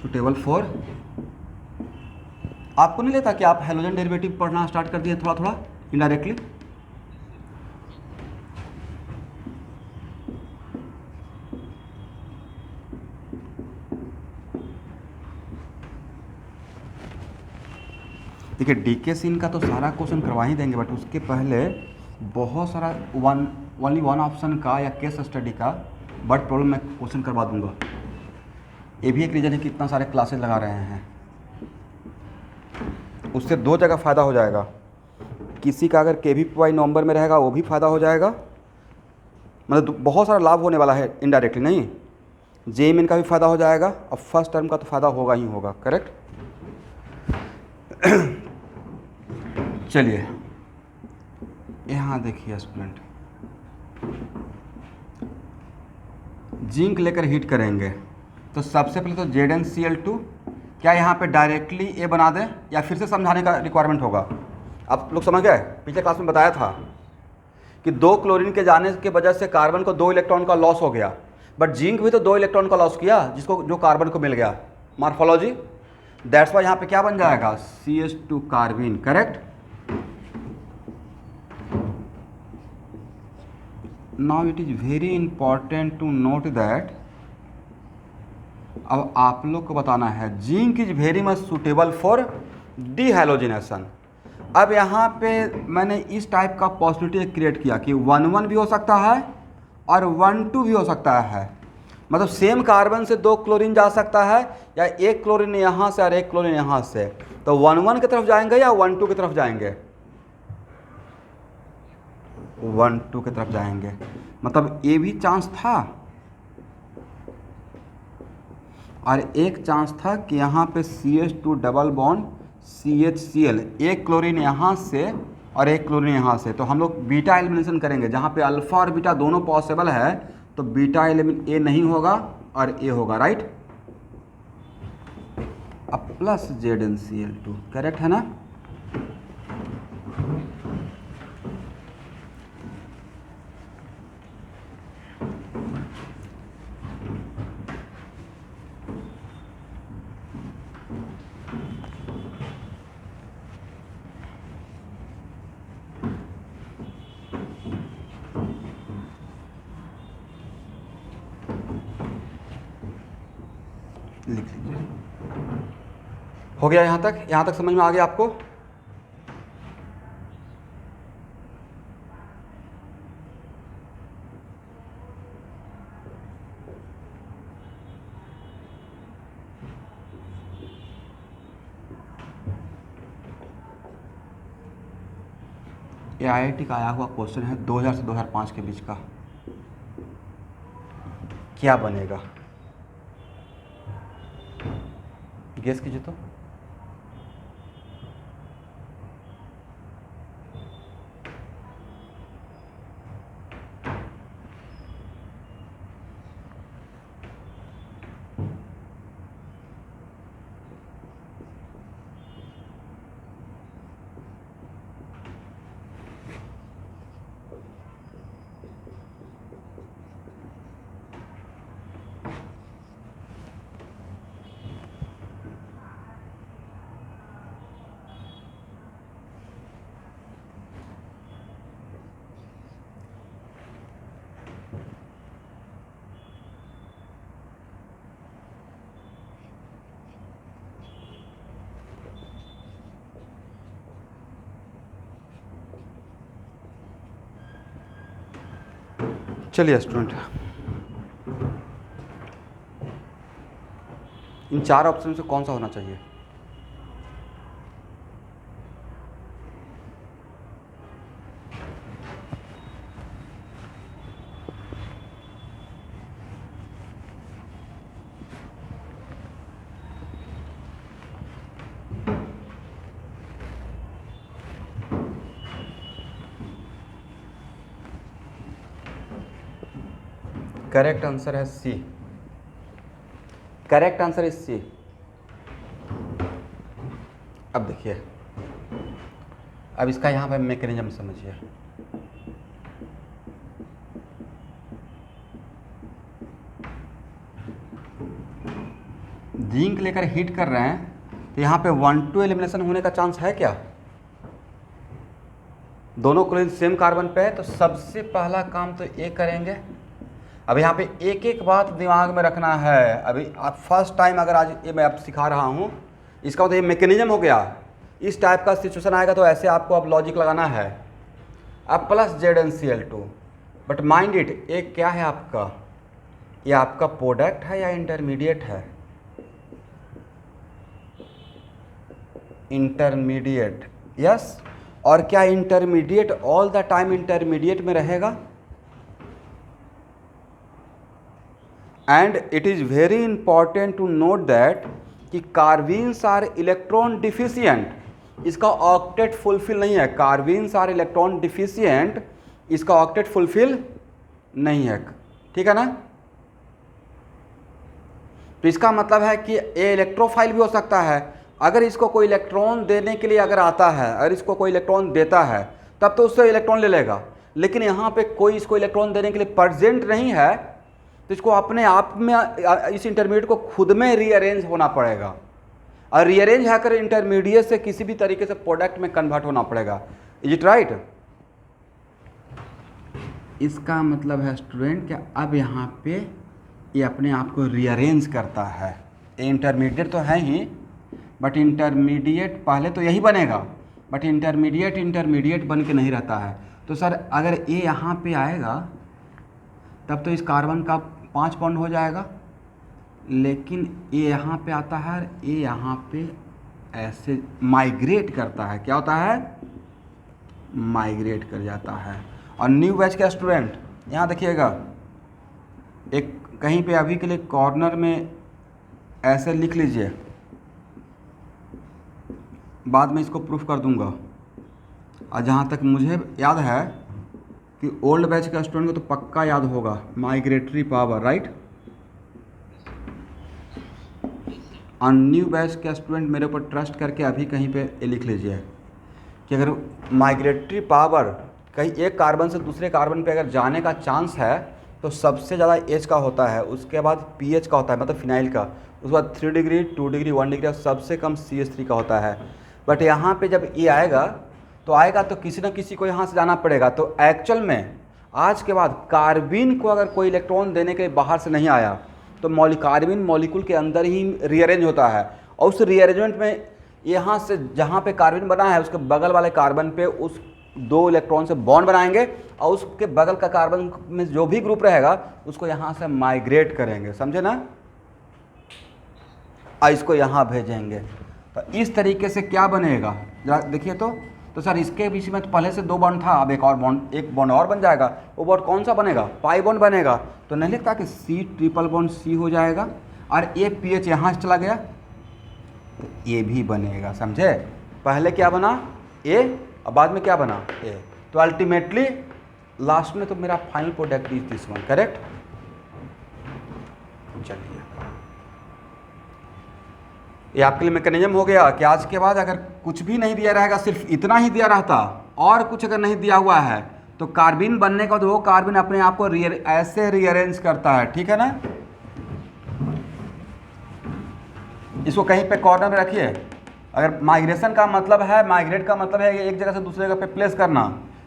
Suitable for आपको नहीं लगता कि आप हेलोजन डेरिवेटिव पढ़ना स्टार्ट कर दिए थोड़ा थोड़ा इनडायरेक्टली? देखिए डीके सीन का तो सारा क्वेश्चन करवा ही देंगे, बट उसके पहले बहुत सारा ओनली वन ऑप्शन का या केस स्टडी का बट प्रॉब्लम मैं क्वेश्चन करवा दूंगा। ये भी एक रीज़न है कि इतना सारे क्लासेस लगा रहे हैं। उससे दो जगह फ़ायदा हो जाएगा, किसी का अगर KVPY नवंबर में रहेगा वो भी फ़ायदा हो जाएगा, मतलब बहुत सारा लाभ होने वाला है इनडायरेक्टली। नहीं, JEE का भी फ़ायदा हो जाएगा और फर्स्ट टर्म का तो फ़ायदा होगा ही होगा। करेक्ट। चलिए यहाँ देखिए स्टूडेंट, जिंक लेकर हीट करेंगे तो सबसे पहले तो ZnCl2 क्या यहाँ पे डायरेक्टली ए बना दें या फिर से समझाने का रिक्वायरमेंट होगा? आप लोग समझ गए? पिछले क्लास में बताया था कि 2 क्लोरीन के जाने के वजह से कार्बन को 2 इलेक्ट्रॉन का लॉस हो गया, बट जिंक भी तो 2 इलेक्ट्रॉन का लॉस किया जिसको जो कार्बन को मिल गया। मॉर्फोलॉजी दैट्स वाई यहाँ पे क्या बन जाएगा? CH2 carbene. Correct. Now it is very important to note that, अब आप लोग को बताना है zinc is very much suitable for dehalogenation. अब यहाँ पे मैंने इस टाइप का पॉसिबिलिटी क्रिएट किया कि 1,1 भी हो सकता है और 1,2 भी हो सकता है, मतलब सेम कार्बन से 2 क्लोरीन जा सकता है या एक क्लोरीन यहाँ से और एक क्लोरीन यहाँ से, तो 1,1 की तरफ जाएंगे या 1,2 की तरफ जाएंगे? 1,2 की तरफ जाएंगे। मतलब ये भी चांस था और एक चांस था कि यहाँ पे CH2 डबल बॉन्ड CHCl, एक क्लोरीन यहाँ से और एक क्लोरीन यहाँ से, तो हम लोग बीटा एलिमिनेशन करेंगे जहाँ पे अल्फा और बीटा दोनों पॉसिबल है, तो बीटा एलिमिन ए नहीं होगा और ए होगा। राइट। अब प्लस ZnCl2 करेक्ट है ना? लिख लीजिए। हो गया यहाँ तक? यहाँ तक समझ में आ गया आपको? ये IIT का आया हुआ क्वेश्चन है 2000 से 2005 के बीच का। क्या बनेगा? गेस कीजिए तो। चलिए स्टूडेंट, इन 4 ऑप्शन से कौन सा होना चाहिए? करेक्ट आंसर है C. Correct answer is C. अब देखिए, अब इसका यहाँ पे मैकेनिज्म समझिए। जिंक लेकर हीट कर रहे हैं तो यहाँ पे 1,2 एलिमिनेशन होने का चांस है क्या? दोनों क्लोरीन सेम कार्बन पे है, तो सबसे पहला काम तो ये करेंगे। अब यहाँ पे एक एक बात दिमाग में रखना है। अभी आप फर्स्ट टाइम अगर आज ये मैं आप सिखा रहा हूँ, इसका मतलब ये मैकेनिज्म हो गया। इस टाइप का सिचुएशन आएगा तो ऐसे आपको अब लॉजिक लगाना है। अब plus ZnCl2, but mind it, ये क्या है आपका? ये आपका प्रोडक्ट है या इंटरमीडिएट है? Intermediate, yes. और क्या intermediate all the time intermediate में रहेगा? And it is very important to note that कि कार्बीन्स आर इलेक्ट्रॉन डिफिशियंट, इसका ऑक्टेट फुलफिल नहीं है। कार्बीन्स आर इलेक्ट्रॉन डिफिशियंट, इसका ऑक्टेट फुलफिल नहीं है, ठीक है ना? तो इसका मतलब है कि ये इलेक्ट्रोफाइल भी हो सकता है। अगर इसको कोई इलेक्ट्रॉन देने के लिए अगर आता है, अगर इसको कोई इलेक्ट्रॉन देता है तब तो उससे इलेक्ट्रॉन ले लेगा, लेकिन यहाँ पे कोई इसको इलेक्ट्रॉन देने के लिए प्रेजेंट नहीं है, तो इसको अपने आप में इस इंटरमीडिएट को खुद में रीअरेंज होना पड़ेगा। और रीअरेंज होकर इंटरमीडिएट से किसी भी तरीके से प्रोडक्ट में कन्वर्ट होना पड़ेगा। Is it right? इसका मतलब है स्टूडेंट कि अब यहाँ पे ये अपने आप को रीअरेंज करता है। ये इंटरमीडिएट तो है ही, बट इंटरमीडिएट पहले तो यही बनेगा, बट इंटरमीडिएट बन के नहीं रहता है। तो सर अगर ये यहाँ पे आएगा तब तो इस कार्बन का 5 बॉन्ड हो जाएगा, लेकिन ये यहाँ पे आता है, ये यहाँ पे ऐसे माइग्रेट करता है। क्या होता है? माइग्रेट कर जाता है। और न्यू बैच का स्टूडेंट यहाँ देखिएगा, एक कहीं पे अभी के लिए कॉर्नर में ऐसे लिख लीजिए, बाद में इसको प्रूफ कर दूंगा। और जहाँ तक मुझे याद है कि ओल्ड बैच का स्टूडेंट को तो पक्का याद होगा माइग्रेटरी पावर, राइट? और न्यू बैच का स्टूडेंट मेरे ऊपर ट्रस्ट करके अभी कहीं पे ये लिख लीजिए कि अगर माइग्रेटरी पावर कहीं एक कार्बन से दूसरे कार्बन पे अगर जाने का चांस है तो सबसे ज़्यादा एच का होता है, उसके बाद पीएच का होता है, मतलब फिनाइल का, उसके बाद 3 डिग्री, 2 डिग्री, 1 डिग्री, और सबसे कम CH3 का होता है। बट यहाँ पे जब ये आएगा तो किसी न किसी को यहाँ से जाना पड़ेगा। तो एक्चुअल में आज के बाद कार्बिन को अगर कोई इलेक्ट्रॉन देने के लिए बाहर से नहीं आया तो कार्बिन मॉलिक्यूल के अंदर ही रीअरेंज होता है, और उस रीअरेंजमेंट में यहाँ से जहाँ पे कार्बिन बना है उसके बगल वाले कार्बन पे उस 2 इलेक्ट्रॉन से बॉन्ड बनाएंगे, और उसके बगल का कार्बन में जो भी ग्रुप रहेगा उसको यहाँ से माइग्रेट करेंगे, समझे ना? और इसको यहाँ भेजेंगे। तो इस तरीके से क्या बनेगा जरा देखिए। तो सर इसके बीच में तो पहले से 2 बॉन्ड था, अब एक बॉन्ड और बन जाएगा। वो बॉन्ड कौन सा बनेगा? पाई बॉन्ड बनेगा। तो नहीं लिखता कि C ट्रिपल बॉन्ड C हो जाएगा, और ये पीएच यहाँ से चला गया तो ये भी बनेगा, समझे? पहले क्या बना? A, और बाद में क्या बना? A। तो अल्टीमेटली लास्ट में तो मेरा final product is this one, correct? चलिए, ये आपके लिए मैकेनिज्म हो गया कि आज के बाद अगर कुछ भी नहीं दिया रहेगा, सिर्फ इतना ही दिया रहता और कुछ अगर नहीं दिया हुआ है तो कार्बिन बनने का तो वो कार्बिन अपने आप को ऐसे रीअरेंज करता है, ठीक है ना? इसको कहीं पे कॉर्नर में रखिए। अगर माइग्रेशन का मतलब है, माइग्रेट का मतलब है एक जगह से दूसरे जगह पे प्लेस करना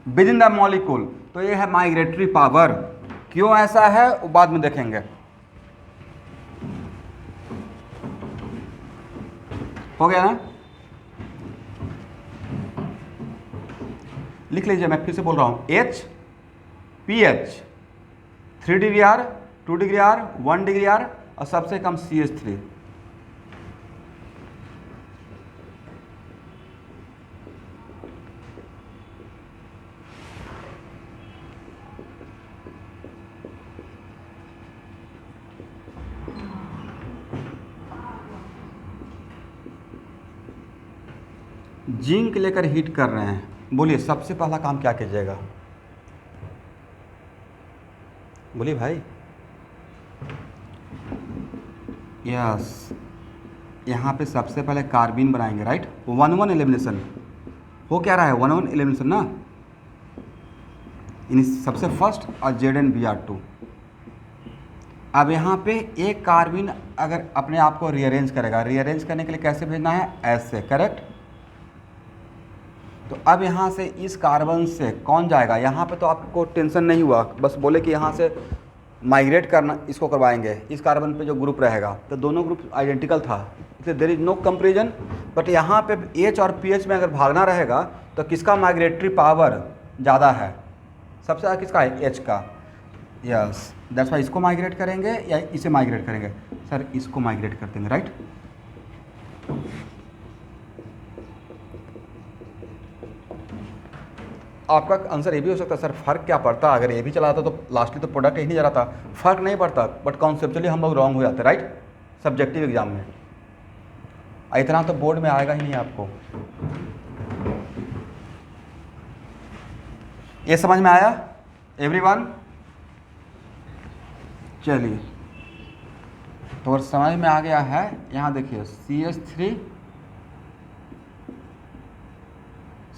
विद इन द मॉलिक्यूल, तो ये है माइग्रेटरी पावर। क्यों ऐसा है वो बाद में देखेंगे। हो गया ना? लिख लीजिए, मैं फिर से बोल रहा हूं, H pH 3 degree R, 2 degree R, 1 degree R, और सबसे कम CH3। जिंक लेकर हीट कर रहे हैं, बोलिए सबसे पहला काम क्या कीजिएगा? बोलिए भाई। यस, यहाँ पे सबसे पहले कार्बिन बनाएंगे, राइट? 1-1 एलिमिनेशन हो क्या रहा है? 1-1 एलिमिनेशन ना, इन सबसे फर्स्ट और ZnBr2। अब यहाँ पे एक कार्बिन अगर अपने आप को रीअरेंज करेगा, रीअरेंज करने के लिए कैसे भेजना है, ऐसे, करेक्ट। तो अब यहाँ से इस कार्बन से कौन जाएगा, यहाँ पे तो आपको टेंशन नहीं हुआ, बस बोले कि यहाँ से माइग्रेट करना इसको करवाएंगे, इस कार्बन पे जो ग्रुप रहेगा, तो दोनों ग्रुप आइडेंटिकल था, इसलिए there is no comparison. But यहाँ पे एच और पी एच में अगर भागना रहेगा तो किसका माइग्रेटरी पावर ज़्यादा है, सबसे ज़्यादा किसका है, एच का। यस, दैट्स वाई इसको माइग्रेट करेंगे या इसे माइग्रेट करेंगे, सर इसको माइग्रेट कर देंगे, राइट। आपका आंसर ये भी हो सकता है सर फर्क क्या पड़ता, अगर ये भी चला था तो लास्टली तो प्रोडक्ट ही नहीं जा रहा था, फर्क नहीं पड़ता, बट कॉन्सेप्चुअली हम लोग रॉन्ग हो जाते, राइट, सब्जेक्टिव एग्जाम में। इतना तो बोर्ड में आएगा ही नहीं आपको। ये समझ में आया एवरीवन? चलिए, तो अगर समझ में आ गया है, यहाँ देखिए CH3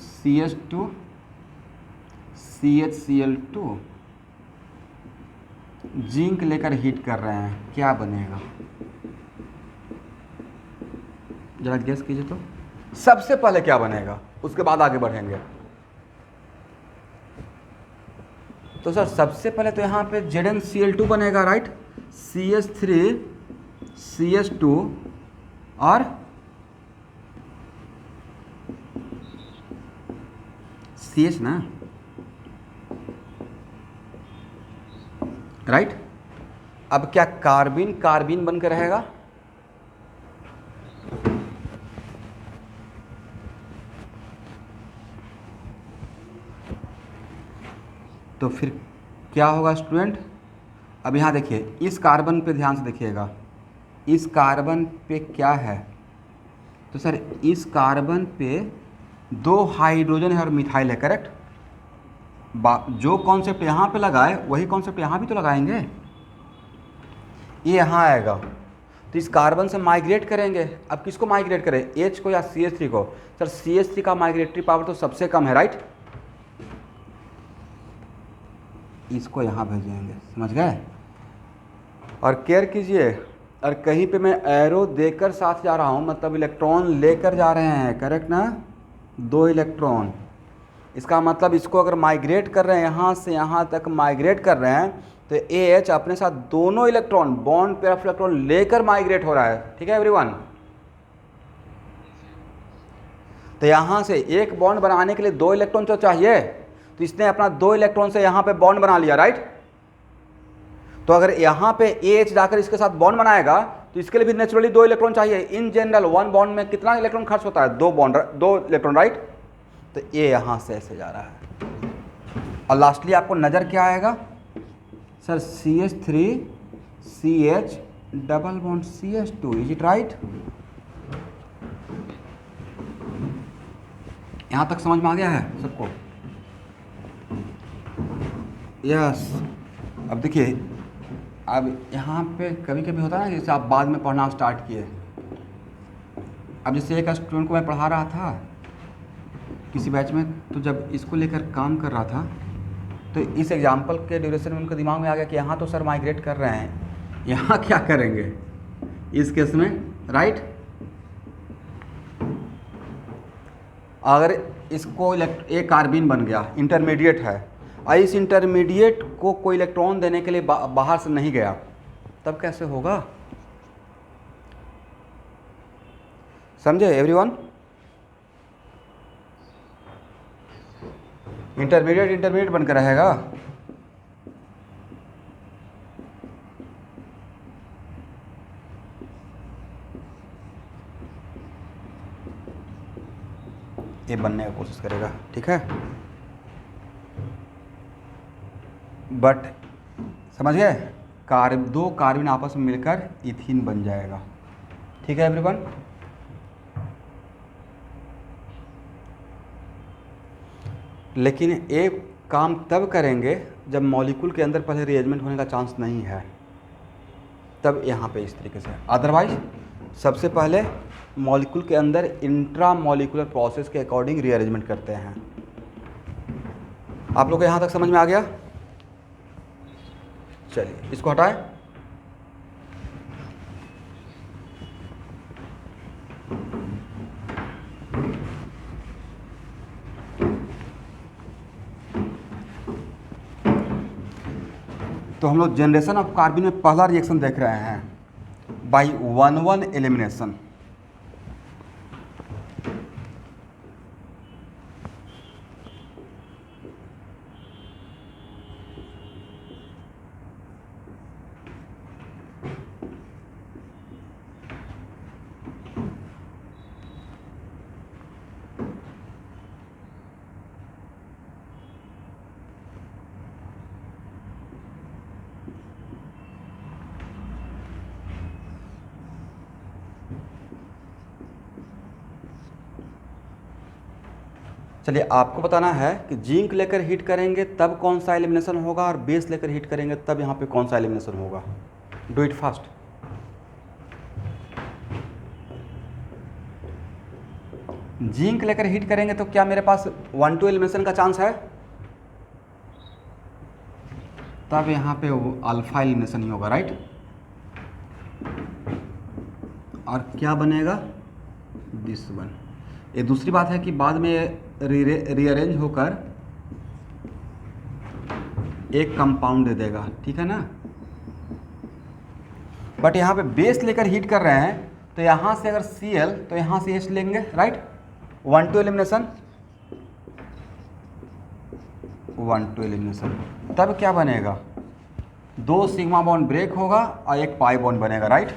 CH2 CHCl2 जिंक लेकर हीट कर रहे हैं, क्या बनेगा जरा गेस कीजिए। तो सबसे पहले क्या बनेगा, उसके बाद आगे बढ़ेंगे। तो सर सबसे पहले तो यहाँ पे ZnCl2 बनेगा, राइट, CH3 CH2 और CH ना, राइट। अब क्या कार्बिन कार्बिन बनकर रहेगा, तो फिर क्या होगा स्टूडेंट। अब यहाँ देखिए इस कार्बन पे ध्यान से देखिएगा, इस कार्बन पे क्या है, तो सर इस कार्बन पे 2 हाइड्रोजन है और मिथाइल है, करेक्ट। जो कॉन्सेप्ट यहाँ पे लगाए वही कॉन्सेप्ट यहाँ भी तो लगाएंगे, ये यहाँ आएगा, तो इस कार्बन से माइग्रेट करेंगे। अब किसको माइग्रेट करें, H को या CH3 को, सर CH3 का माइग्रेटरी पावर तो सबसे कम है, राइट, इसको यहाँ भेजेंगे, समझ गए। और केयर कीजिए, और कहीं पे मैं एरो देकर साथ जा रहा हूँ, मतलब इलेक्ट्रॉन लेकर जा रहे हैं, करेक्ट ना, 2 इलेक्ट्रॉन, इसका मतलब इसको अगर माइग्रेट कर रहे हैं, यहाँ से यहाँ तक माइग्रेट कर रहे हैं, तो AH अपने साथ दोनों electron, bond pair of electron लेकर माइग्रेट हो रहा है, ठीक है एवरीवन। तो यहाँ से एक बॉन्ड बनाने के लिए 2 इलेक्ट्रॉन तो चाहिए, तो इसने अपना 2 इलेक्ट्रॉन से यहाँ पे बॉन्ड बना लिया, राइट। तो अगर यहाँ पे AH जाकर इसके साथ बॉन्ड बनाएगा तो इसके लिए भी नेचुरली 2 इलेक्ट्रॉन चाहिए। इन जनरल 1 बॉन्ड में कितना इलेक्ट्रॉन खर्च होता है, 2 इलेक्ट्रॉन, राइट। तो ये यहाँ से ऐसे जा रहा है, और लास्टली आपको नज़र क्या आएगा, sir CH3 CH double bond CH2, is it right. यहाँ तक समझ में आ गया है सबको, यस। अब देखिए, अब यहाँ पे कभी कभी होता है ना, जैसे आप बाद में पढ़ना स्टार्ट किए, अब जैसे एक स्टूडेंट को मैं पढ़ा रहा था किसी बैच में, तो जब इसको लेकर काम कर रहा था, तो इस एग्जाम्पल के ड्यूरेशन में उनके दिमाग में आ गया कि यहाँ तो सर माइग्रेट कर रहे हैं, यहाँ क्या करेंगे इस केस में, राइट। अगर इसको एक कार्बिन बन गया, इंटरमीडिएट है, और इस इंटरमीडिएट को कोई इलेक्ट्रॉन देने के लिए बाहर से नहीं गया, तब कैसे होगा, समझे एवरीवन। इंटरमीडिएट बनकर रहेगा, ये बनने का कोशिश करेगा, ठीक है। बट समझ गए, 2 कार्बन आपस में मिलकर इथीन बन जाएगा, ठीक है एवरीवन। लेकिन एक काम तब करेंगे जब मॉलिक्यूल के अंदर पहले रीअरेंजमेंट होने का चांस नहीं है, तब यहाँ पे इस तरीके से। अदरवाइज सबसे पहले मॉलिक्यूल के अंदर इंट्रा मॉलिक्यूलर प्रोसेस के अकॉर्डिंग रीअरेंजमेंट करते हैं। आप लोग को यहाँ तक समझ में आ गया। चलिए इसको हटाएं। तो हम लोग जनरेशन ऑफ कार्बन में पहला रिएक्शन देख रहे हैं बाई 1-1 एलिमिनेशन। चलिए आपको बताना है कि जिंक लेकर हीट करेंगे तब कौन सा एलिमिनेशन होगा और बेस लेकर हीट करेंगे तब यहाँ पे कौन सा एलिमिनेशन होगा। Do it fast. जिंक लेकर हीट करेंगे तो क्या मेरे पास 1-2 एलिमिनेशन का चांस है, तब यहाँ पे वो अल्फा एलिमिनेशन ही होगा, राइट। और क्या बनेगा, दिस वन। ये दूसरी बात है कि बाद में रीअरेंज होकर एक कंपाउंड दे देगा, ठीक है ना। बट यहाँ पे बेस लेकर हीट कर रहे हैं तो यहाँ से अगर Cl तो यहाँ से H लेंगे, राइट। 1-2 एलिमिनेशन, 1-2 एलिमिनेशन, तब क्या बनेगा, 2 सिग्मा बॉन्ड ब्रेक होगा और एक पाई बॉन्ड बनेगा, राइट।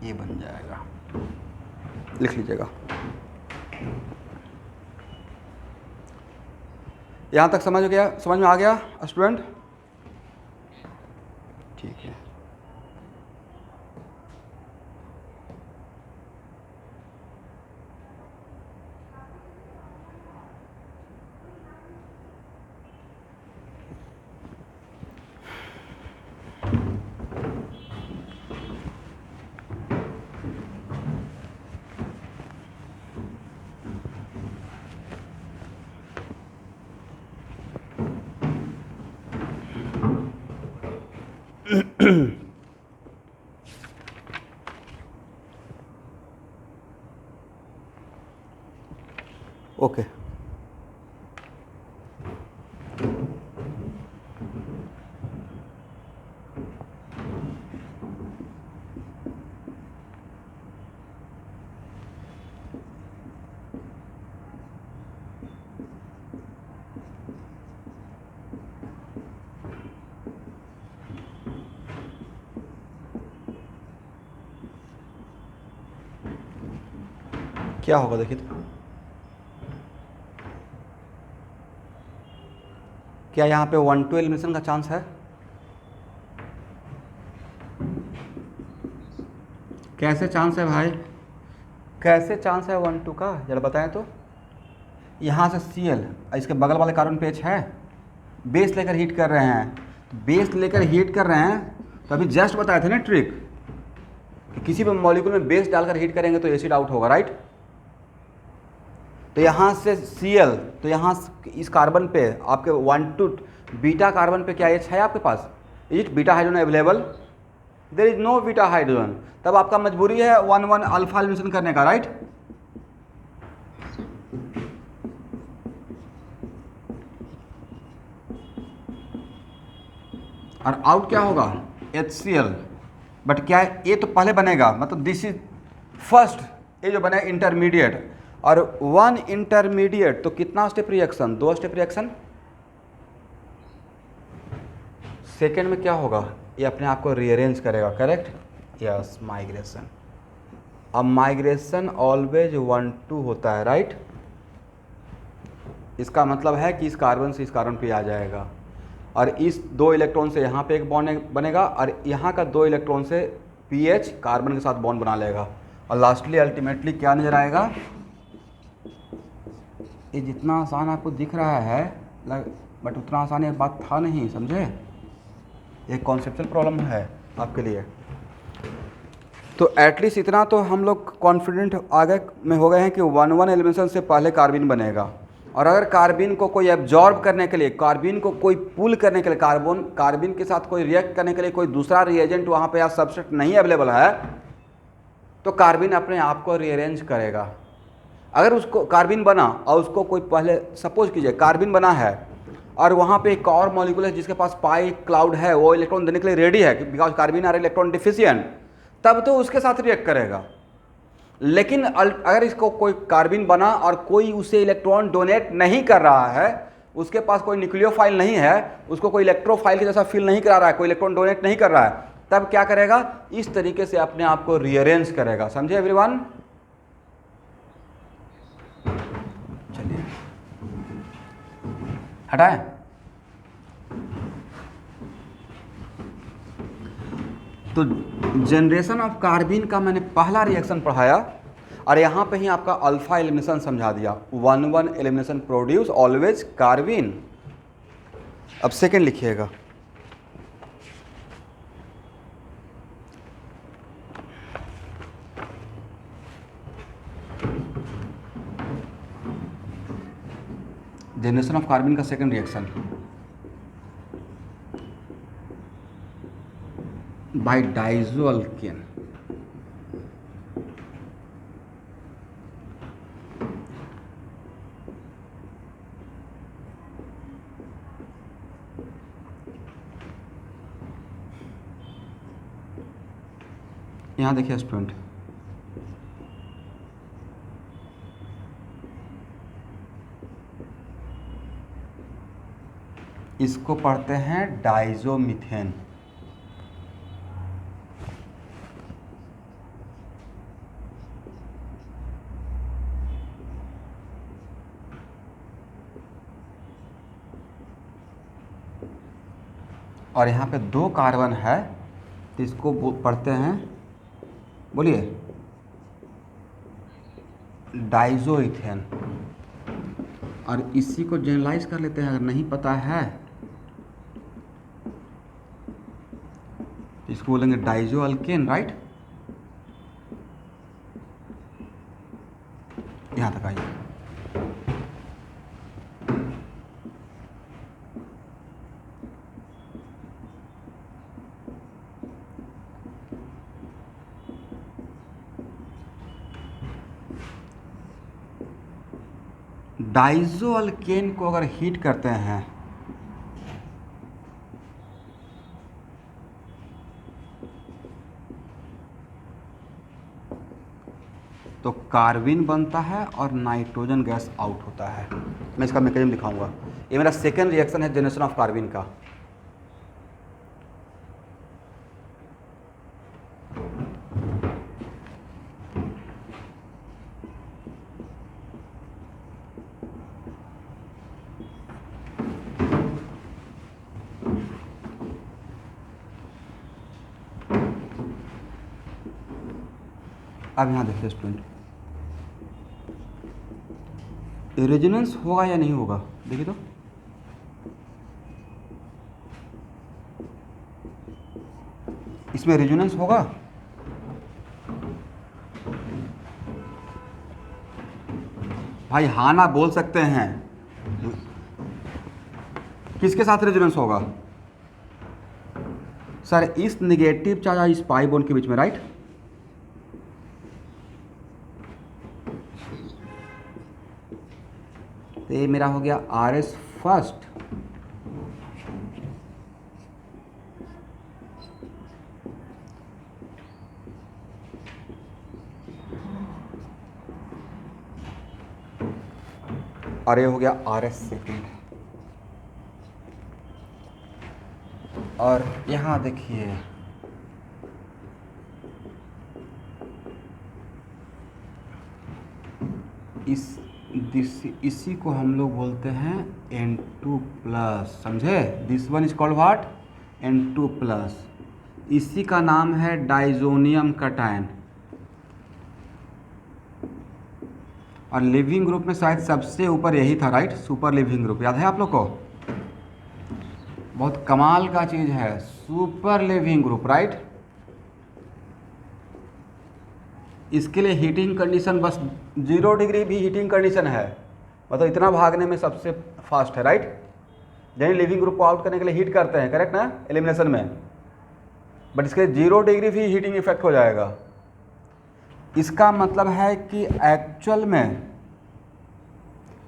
ये बन जाएगा, लिख लीजिएगा। यहाँ तक समझ में आ गया स्टूडेंट, ठीक है। ओके क्या होगा देखिए तो, क्या यहाँ पे 1-2 एलिमिनेशन का चांस है, कैसे चांस है भाई, कैसे चांस है 1-2 का, जरा बताएं तो। यहाँ से Cl, इसके बगल वाले कार्बन पे H है, बेस लेकर हीट कर रहे हैं, तो बेस लेकर हीट कर रहे हैं तो अभी जस्ट बताए थे ना ट्रिक कि किसी भी मॉलिक्यूल में बेस डालकर हीट करेंगे तो एसिड आउट होगा, राइट। तो यहाँ से Cl, तो यहाँ इस कार्बन पे आपके 1-2 बीटा कार्बन पे क्या H है आपके पास, is it beta hydrogen available, there is no beta hydrogen, तब आपका मजबूरी है 1-1 अल्फा एलिमिनेशन करने का, राइट। और आउट क्या होगा, HCl, बट क्या है, ये तो पहले बनेगा, मतलब दिस इज फर्स्ट, ये जो बनेगा इंटरमीडिएट, और 1 इंटरमीडिएट तो कितना step reaction, 2 step reaction. Second में क्या होगा, ये अपने आप को रीअरेंज करेगा, करेक्ट, यस, माइग्रेशन। अब माइग्रेशन ऑलवेज 1-2 होता है, राइट। इसका मतलब है कि इस कार्बन से इस कार्बन पे आ जाएगा और इस 2 इलेक्ट्रॉन से यहाँ पे एक बॉन्ड बनेगा और यहाँ का 2 इलेक्ट्रॉन से पीएच कार्बन के साथ बॉन्ड बना लेगा और लास्टली अल्टीमेटली क्या नजर आएगा, ये जितना आसान आपको दिख रहा है बट उतना आसान ये बात था नहीं, समझे। एक कॉन्सेप्चुअल प्रॉब्लम है आपके लिए। तो एटलीस्ट इतना तो हम लोग कॉन्फिडेंट आगे में हो गए हैं कि 1-1 एलिमिनेशन से पहले कार्बिन बनेगा, और अगर कार्बिन को कोई एब्जॉर्ब करने के लिए, कार्बिन को कोई पुल करने के लिए, कार्बिन के साथ कोई रिएक्ट करने के लिए कोई दूसरा रिएजेंट वहाँ पे या सबस्ट्रेट नहीं अवेलेबल है, तो कार्बिन अपने आप को रीअरेंज करेगा। अगर उसको कार्बिन बना और उसको कोई पहले, सपोज कीजिए कार्बिन बना है और वहाँ पे एक और मॉलिक्यूल है जिसके पास पाई क्लाउड है, वो इलेक्ट्रॉन देने के लिए रेडी है because carbene are electron deficient, तब तो उसके साथ रिएक्ट करेगा। लेकिन अगर इसको कोई कार्बिन बना और कोई उसे इलेक्ट्रॉन डोनेट नहीं कर रहा है, उसके पास कोई न्यूक्लियोफाइल नहीं है, उसको कोई इलेक्ट्रोफाइल के जैसा फील नहीं करा रहा है, कोई इलेक्ट्रॉन डोनेट नहीं कर रहा है, तब क्या करेगा, इस तरीके से अपने आप को रीअरेंज करेगा। समझे एवरीवन? चलिए हटाएं। तो जनरेशन ऑफ कार्बिन का मैंने पहला रिएक्शन पढ़ाया और यहाँ पे ही आपका अल्फा एलिमिनेशन समझा दिया। 1,1 एलिमिनेशन प्रोड्यूस ऑलवेज कार्बिन। अब सेकेंड लिखिएगा, जनरेशन ऑफ कार्बिन का सेकेंड रिएक्शन बाय डाइजोअल्केन। यहाँ देखिए स्टूडेंट, इसको पढ़ते हैं डाइजोमीथेन। और यहाँ पे 2 कार्बन है तो इसको पढ़ते हैं, बोलिए, डाइजोइथेन। और इसी को जनरलाइज कर लेते हैं, अगर नहीं पता है तो इसको बोलेंगे डाइजोअल्केन, राइट। यहाँ तक आइए। डाइजोअल्केन को अगर हीट करते हैं तो कार्बिन बनता है और नाइट्रोजन गैस आउट होता है। मैं इसका मैकेनिज्म दिखाऊंगा। ये मेरा सेकेंड रिएक्शन है जनरेशन ऑफ कार्बिन का। अब यहाँ देखिए स्टूडेंट, रेजोनेंस होगा या नहीं होगा, देखिए तो। इसमें रेजोनेंस होगा, भाई हाँ ना बोल सकते हैं। किसके साथ रेजोनेंस होगा सर? इस नेगेटिव चार्ज और इस पाई बॉन्ड के बीच में, राइट। तो ये मेरा हो गया RS फर्स्ट, और ये हो गया RS सेकेंड। और यहाँ देखिए इसी को हम लोग बोलते हैं N2 प्लस, समझे। This one is called what, N2 plus. इसी का नाम है डाइजोनियम कटायन। और लिविंग ग्रुप में शायद सबसे ऊपर यही था, राइट, सुपर लिविंग ग्रुप, याद है आप लोग को? बहुत कमाल का चीज़ है सुपर लिविंग ग्रुप, राइट। इसके लिए हीटिंग कंडीशन बस 0 डिग्री भी हीटिंग कंडीशन है, मतलब इतना भागने में सबसे फास्ट है, राइट। यानी लिविंग ग्रुप को आउट करने के लिए हीट करते हैं, करेक्ट ना, एलिमिनेशन में। बट इसके 0 डिग्री भी हीटिंग इफेक्ट हो जाएगा। इसका मतलब है कि एक्चुअल में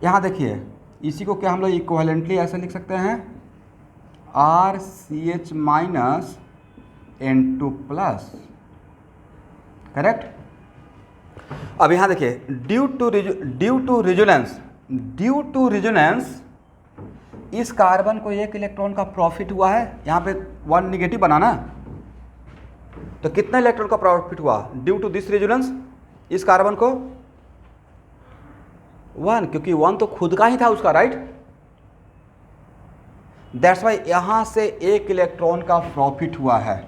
यहाँ देखिए इसी को क्या हम लोग इक्विवेलेंटली ऐसे लिख सकते हैं, RCH minus N2 plus, correct. अब यहाँ देखिए, ड्यू टू रिजोनेंस इस कार्बन को एक इलेक्ट्रॉन का प्रॉफिट हुआ है, यहाँ पे 1 निगेटिव बना ना, तो कितना इलेक्ट्रॉन का प्रॉफिट हुआ ड्यू टू दिस रेजोनेंस इस कार्बन को? 1, क्योंकि 1 तो खुद का ही था उसका, राइट। दैट्स वाई यहां से एक इलेक्ट्रॉन का प्रॉफिट हुआ है।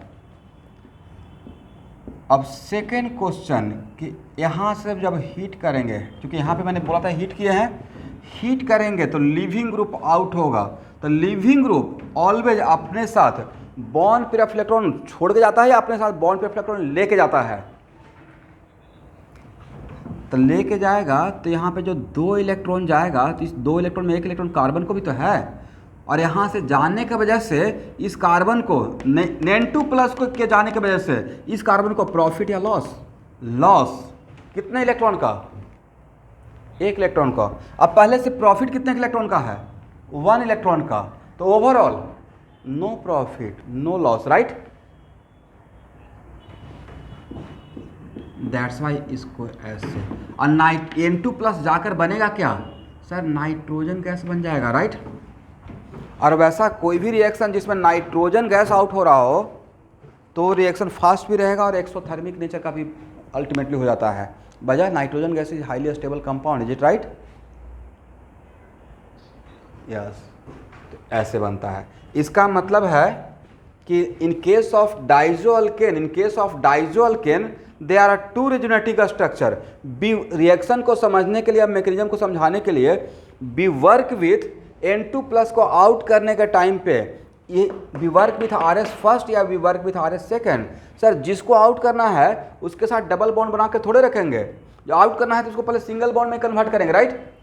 अब सेकेंड क्वेश्चन कि यहां से जब हीट करेंगे, क्योंकि यहां पे मैंने बोला था हीट किए हैं, हीट करेंगे तो लिविंग ग्रुप आउट होगा, तो लिविंग ग्रुप ऑलवेज अपने साथ बॉन्ड पेयर ऑफ इलेक्ट्रॉन छोड़ के जाता है या अपने साथ बॉन्ड पेयर ऑफ इलेक्ट्रॉन लेके जाता है? तो लेके जाएगा, तो यहाँ पे जो 2 इलेक्ट्रॉन जाएगा, तो इस 2 इलेक्ट्रॉन में एक इलेक्ट्रॉन कार्बन को भी तो है, और यहाँ से जाने की वजह से इस कार्बन को N2 प्लस को के जाने की वजह से इस कार्बन को प्रॉफिट या लॉस? लॉस। कितने इलेक्ट्रॉन का? 1 इलेक्ट्रॉन का। अब पहले से प्रॉफिट कितने इलेक्ट्रॉन का है? 1 इलेक्ट्रॉन का। तो overall no profit no loss, right. That's why इसको ऐसे, और N2 प्लस जाकर बनेगा क्या सर? नाइट्रोजन गैस बन जाएगा, राइट। और वैसा कोई भी रिएक्शन जिसमें नाइट्रोजन गैस आउट हो रहा हो तो रिएक्शन फास्ट भी रहेगा और एक्सोथर्मिक नेचर का भी अल्टीमेटली हो जाता है, बजाय nitrogen gas is highly stable compound, is it right? Yes, ऐसे बनता है। इसका मतलब है कि in case of diazoalkane there are 2 resonating structure. बी रिएक्शन को समझने के लिए, अब मैकेनिज्म को समझाने के लिए, we work with N2 plus को आउट करने के टाइम पे ये we work with RS first या we work with RS second? Sir जिसको आउट करना है उसके साथ डबल बॉन्ड बना के थोड़े रखेंगे, जो आउट करना है तो उसको पहले सिंगल बॉन्ड में कन्वर्ट करेंगे, राइट।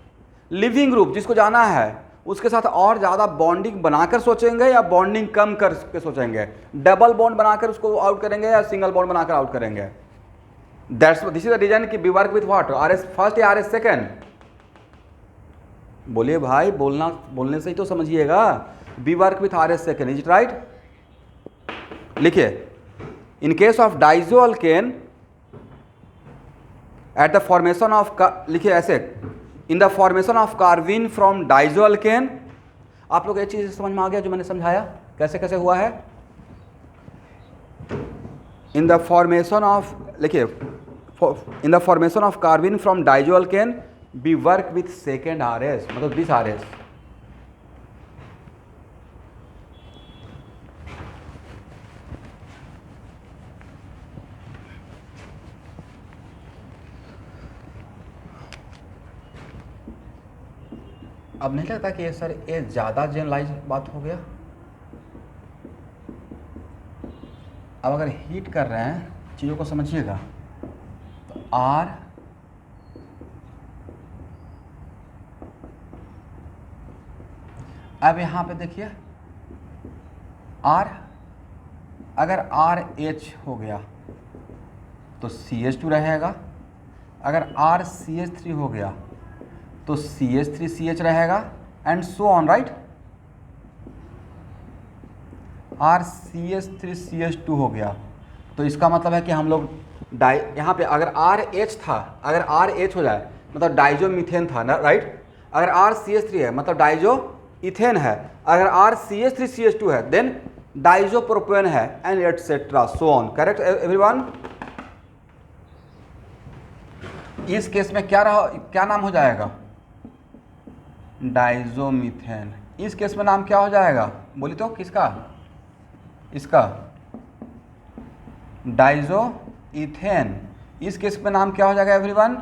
लिविंग ग्रुप जिसको जाना है उसके साथ और ज़्यादा बॉन्डिंग बनाकर सोचेंगे या बॉन्डिंग कम करके सोचेंगे? डबल बॉन्ड बनाकर उसको आउट करेंगे या सिंगल बॉन्ड बनाकर आउट करेंगे? दिस इज द रीजन कि we work with what, RS first या RS सेकेंड? बोलिए भाई, बोलने से ही तो समझिएगा। We work with RS second, is it right? लिखिए, in case of diazoalkane at the formation of, लिखिए ऐसे, in the formation of carbene from diazoalkane. आप लोग ये चीज समझ में आ गया जो मैंने समझाया कैसे कैसे हुआ है? इन द फॉर्मेशन ऑफ, लिखिए, in the formation of carbene from diazoalkane we work with second RS, मतलब दिस RS। अब नहीं लगता कि ये सर ये ज़्यादा जनरलाइज बात हो गया? अब अगर हीट कर रहे हैं, चीज़ों को समझिएगा, तो R अब यहाँ पे देखिए, R अगर RH हो गया तो CH2 रहेगा, अगर RCH3 हो गया तो CH3CH रहेगा, and so on, right. RCH3CH2 हो गया तो इसका मतलब है कि हम लोग यहाँ पे अगर RH था, अगर RH हो जाए मतलब डाइजो मीथेन था ना, राइट। अगर RCH3 है मतलब डाइजो इथेन है, अगर RCH3CH2 है देन डाइजो प्रोपेन है, and etcetera so on, correct everyone? इस केस में क्या नाम हो जाएगा? डाइजोमीथेन। इस केस में नाम क्या हो जाएगा? बोली तो किसका? इसका डाइजो इथेन। इस केस में नाम क्या हो जाएगा एवरीवन?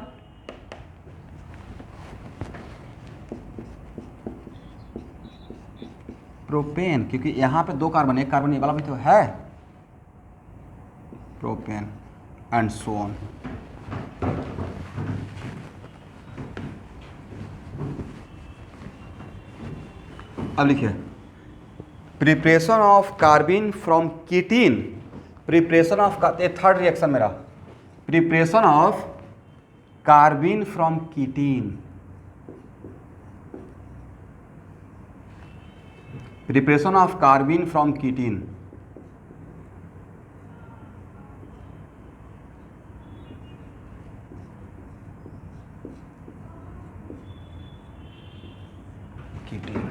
प्रोपेन, क्योंकि यहाँ पे 2 कार्बन, एक कार्बन ये वाला भी तो है, प्रोपेन, एंड सो ऑन। अब लिखिए, preparation of carbene from ketene, preparation of, third reaction मेरा, preparation of carbene from ketene. Preparation of carbene from ketene. Ketene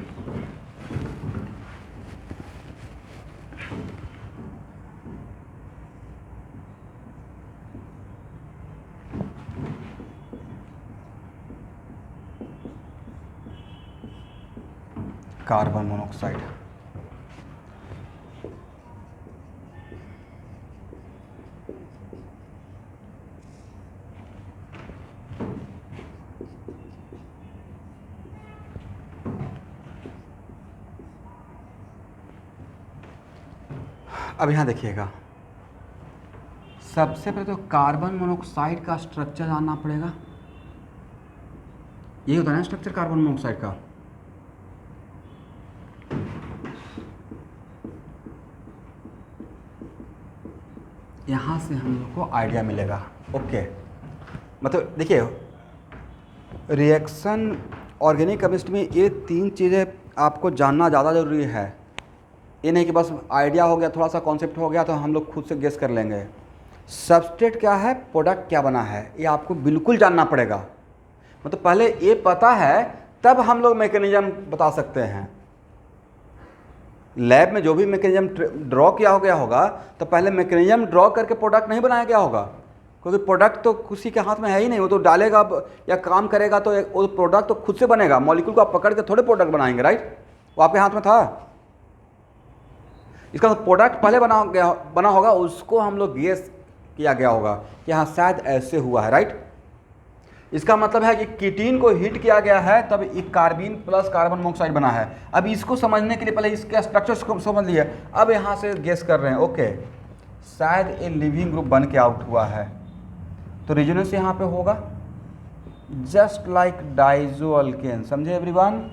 carbon monoxide. अब यहाँ देखिएगा, सबसे पहले तो कार्बन मोनोऑक्साइड का स्ट्रक्चर जानना पड़ेगा। यही होता है ना स्ट्रक्चर कार्बन मोनोऑक्साइड का। यहाँ से हम लोग को आइडिया मिलेगा। ओके, मतलब देखिए, रिएक्शन ऑर्गेनिक केमिस्ट्री में ये 3 चीज़ें आपको जानना ज़्यादा ज़रूरी है। ये नहीं कि बस आइडिया हो गया, थोड़ा सा कॉन्सेप्ट हो गया तो हम लोग खुद से गेस कर लेंगे। सबस्ट्रेट क्या है, प्रोडक्ट क्या बना है, ये आपको बिल्कुल जानना पड़ेगा। मतलब पहले ये पता है तब हम लोग मैकेनिज्म बता सकते हैं। लैब में जो भी मैकेनिज्म ड्रॉ किया हो गया होगा तो पहले मैकेनिज्म ड्रॉ करके प्रोडक्ट नहीं बनाया गया होगा, क्योंकि प्रोडक्ट तो किसी के हाथ में है ही नहीं। वो तो डालेगा या काम करेगा तो वो प्रोडक्ट तो खुद से बनेगा। मॉलिक्यूल को आप पकड़ के थोड़े प्रोडक्ट बनाएंगे, राइट? वो आपके हाथ में था। इसका प्रोडक्ट पहले बना होगा, उसको हम लोग गेस किया गया होगा कि हाँ शायद ऐसे हुआ है, राइट? इसका मतलब है कि कीटीन को हीट किया गया है तब एक कार्बिन प्लस कार्बन मोनोऑक्साइड बना है। अब इसको समझने के लिए पहले इसके स्ट्रक्चर को समझ लिए, अब यहाँ से गेस कर रहे हैं। ओके, शायद ये लिविंग ग्रुप बन के आउट हुआ है, तो रेजोनेंस यहाँ पे होगा जस्ट लाइक डाइजोअल्केन। समझे एवरीवन?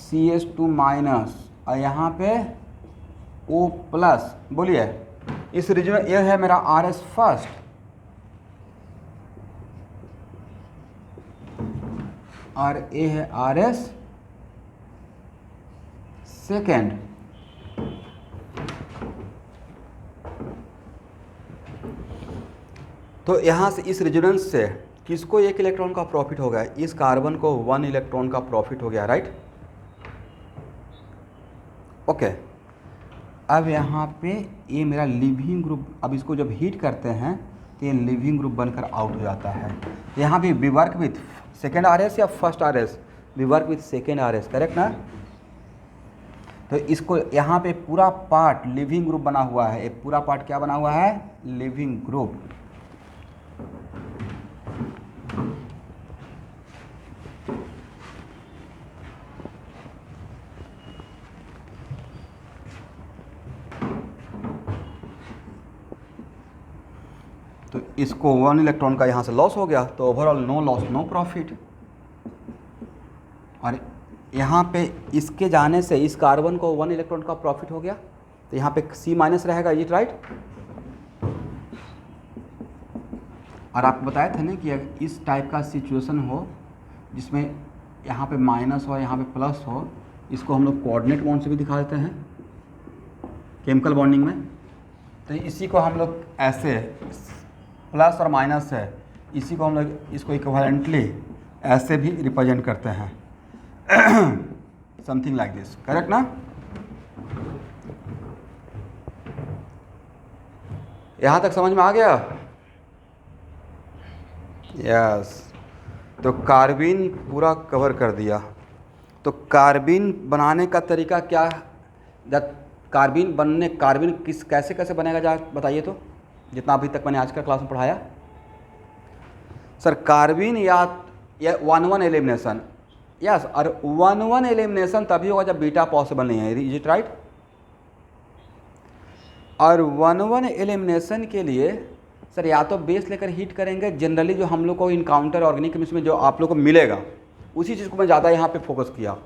CH2 माइनस और यहाँ पे O प्लस। बोलिए, इस रीजन में ये है मेरा RS फर्स्ट, और ये है RS सेकेंड। तो यहाँ से इस रेजोनेंस से किसको 1 इलेक्ट्रॉन का प्रॉफिट हो गया? इस कार्बन को 1 इलेक्ट्रॉन का प्रॉफिट हो गया, राइट? ओके, अब यहाँ पे ये मेरा लिविंग ग्रुप, अब इसको जब हीट करते हैं तो ये लिविंग ग्रुप बनकर आउट हो जाता है। यहाँ भी we work with second RS या first RS? We work with second RS, correct ना? तो इसको यहाँ पे पूरा पार्ट लिविंग ग्रुप बना हुआ है। एक पूरा पार्ट क्या बना हुआ है? Leaving group. तो इसको 1 इलेक्ट्रॉन का यहाँ से लॉस हो गया, तो overall no loss no profit. और यहाँ पे इसके जाने से इस कार्बन को 1 इलेक्ट्रॉन का प्रॉफिट हो गया, तो यहाँ पे C माइनस रहेगा, इज इट राइट? और आपको बताया था ना कि अगर इस टाइप का सिचुएशन हो जिसमें यहाँ पे माइनस हो यहाँ पे प्लस हो, इसको हम लोग कोऑर्डिनेट बॉन्ड से भी दिखा देते हैं केमिकल बॉन्डिंग में। तो इसी को हम लोग ऐसे प्लस और माइनस है, इसी को हम लोग इसको इक्विवेलेंटली ऐसे भी रिप्रेजेंट करते हैं, समथिंग लाइक दिस, करेक्ट ना? यहाँ तक समझ में आ गया? यस। तो कार्बिन पूरा कवर कर दिया। तो कार्बिन बनाने का तरीका क्या? जब कार्बिन कैसे कैसे बनेगा, जा बताइए तो, जितना अभी तक मैंने आज का क्लास में पढ़ाया। सर कार्बिन या 1-1 एलिमिनेशन, यस। और 1-1 एलिमिनेशन तभी होगा जब बीटा पॉसिबल नहीं है, इज इट राइट? और 1-1 एलिमिनेशन के लिए सर या तो बेस लेकर हीट करेंगे, जनरली जो हम लोग को इनकाउंटर ऑर्गेनिक केमिस्ट्री में जो आप लोग को मिलेगा उसी चीज़ को मैं ज़्यादा यहाँ पे फोकस किया।